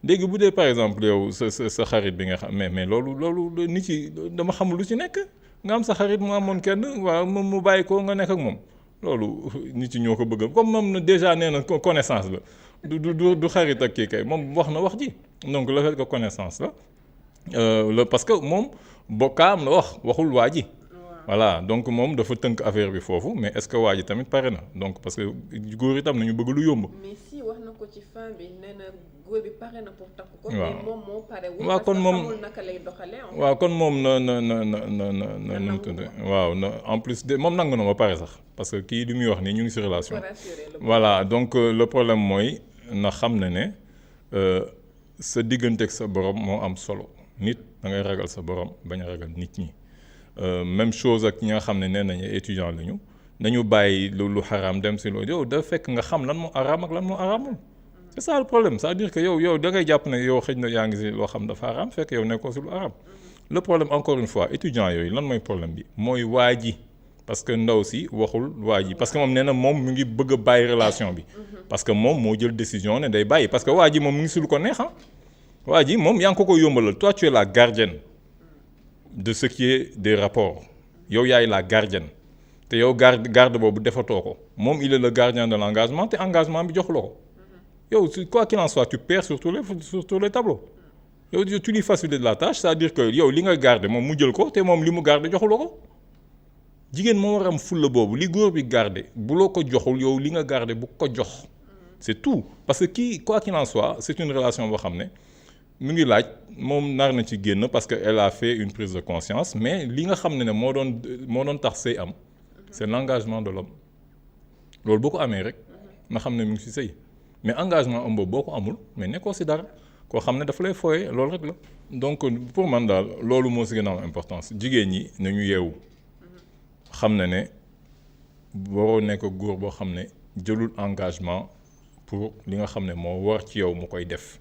S2: léegi bu dee par exemple yow sa xarit bi nga xam mais loolu nit yi dama xamul lu ci nekk nga am sa xarit mu amoon kenn waaw moom mu bàyyi ko nga nekk ak moom loolu nit yi ñoo ko bëgg comme moom na déjà nee na connaissance la du xarit ak kii kay moom wax na wax ji donc le fait que connaissance la parce que moom bokkaam la waxul waa ji voilà donc moom dafa tënk affaire bi foofu mais est-ce que waa ji tamit pare na donc parce que góor itam nañu bëgg lu yomb.
S1: mais si wax na ko ci fin bi nee na góor bi pare na pour takk ko.
S2: waaw
S1: mais moom moo pare.
S2: waaw kon moom
S1: xamul naka lay doxalee.
S2: waaw kon moom na nu mu tudd waaw na en plus de moom nangu na ba pare sax parce que kii li muy wax nii ñu ngi ci relation. voilà donc le problème mooy na xam ne sa digganteeg sa borom moo am solo nit da ngay ragal sa borom bañ a ragal nit ñi. Même chose ak ñi nga xam ne nee nañu étudiant lañu nañu bàyyi lu xaraam dem si loolu yow da fekk nga xam lan moo araam ak lan moo araamul c'est ça le problème c'est-à-dire que yow da ngay jàpp ne yow xëj na yaa ngi si loo xam dafa araam fekk yow nekkoo si lu araam le problème encore une fois étudiant yooyu lan mooy problème bi mooy waa ji parce que ndaw si waxul waa ji parce que moom nee na moom mu ngi bëgg a bàyyi relation bi parce que moom moo jël décision ne day bàyyi parce que waa ji moom mu ngi si lu ko neex waa ji moom yaa ngi ko koy yombalal toi tu es la gardienne de ce qui est des rapports yow yaay la gardienne te yow garde boobu defatoo ko moom il est le gardien de l'engagement te engagement bi joxuloo ko yow quoi qu'il en soit tu perds sur tous les tableaux yow tu lui facilites la tâche c'est-à-dire que yow li nga garder moom mu jël ko te moom li mu garder joxuloo ko jigéen moo war am fulla boobu li góor bi garder bu loo ko joxul yow li nga garder bu ko jox c'est tout parce que kii quoi qu'il en soit c'est une relation boo xam ne mu ngi laaj moom nar na ci génn parce que elle a fait une prise de conscience mais li nga xam ne moo doon tax sëy am c'est l'engagement de l'homme loolu boo ko amee rek nga xam ne mu ngi ci sëy mais engagement am boobu boo ko amul mais nekkoo ci dara koo xam ne dafa lay fooyee loolu rek la donc pour man daal loolu moo ci gën a am importance jigéen ñi nañu yeewu xam ne waroo nekk góor boo xam ne jëlul engagement pour li nga xam ne moo war ci yow mu koy def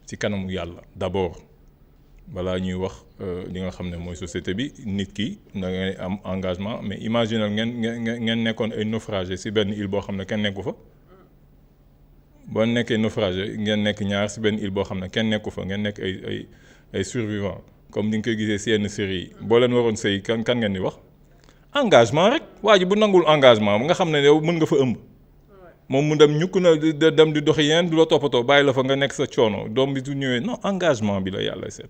S2: ci kanamu yàlla d'abord balaa ñuy wax li nga xam ne mooy société bi nit ki da ngay am engagement mais imaginez ngeen nekkoon ay naufragé ci benn île boo xam ne kenn nekku fa boo nekkee naufragé ngeen nekk ñaar ci benn île boo xam ne kenn nekku fa ngeen nekk ay survivants comme ni nga koy gisee ci yenn série yi boo leen waroon sëy kan ngeen di wax engagement rek waa ji bu nangul engagement ba nga xam ne yow mën nga fa ëmb moom mu dem ñukk na dem di doxi yeneen du la toppatoo bàyyi la fa nga nekk sa coono doom bi du ñëwee non engagement bi la yàlla seet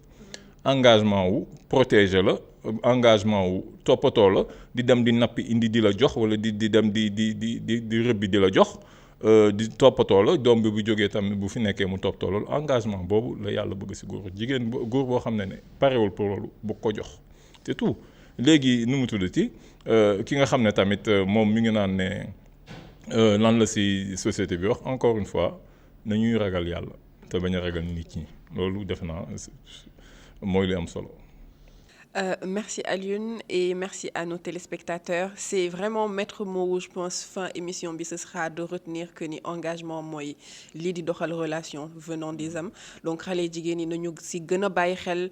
S2: engagement wu protéger la engagement wu toppatoo la di dem di nappi indi di la jox wala di dem di rëbbi di la jox di toppatoo la doom bi bu jógee tamit bu fi nekkee mu toppatoo loolu engagement boobu la yàlla bëgg ci góor jigéen góor boo xam ne parewul pour loolu bu ko jox c'est tout léegi nu mu tuddati ki nga xam ne tamit moom mi ngi naan ne lan la ci société bi wax encore une fois nañuy ragal yàlla te bañ a ragal nit ñi loolu def naa mooy li am solo.
S1: Merci Alioune et merci à nos téléspectateurs. C'est vraiment maître mot, je pense, fin émission bi ce sera de retenir que ni engagement mooy lii di doxal relation venant des hommes donc xale jigéen ñi nañu ci gën a bàyyi xel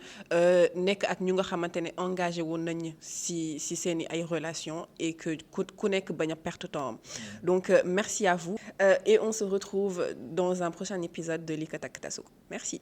S1: nekk ak ñu nga xamante ne engagé woon nañ ci seeni ay relations et que ku nekk bañ a perte temps am donc merci à vous et on se retrouve dans un prochain épisode de Likatak Tasuko. Merci.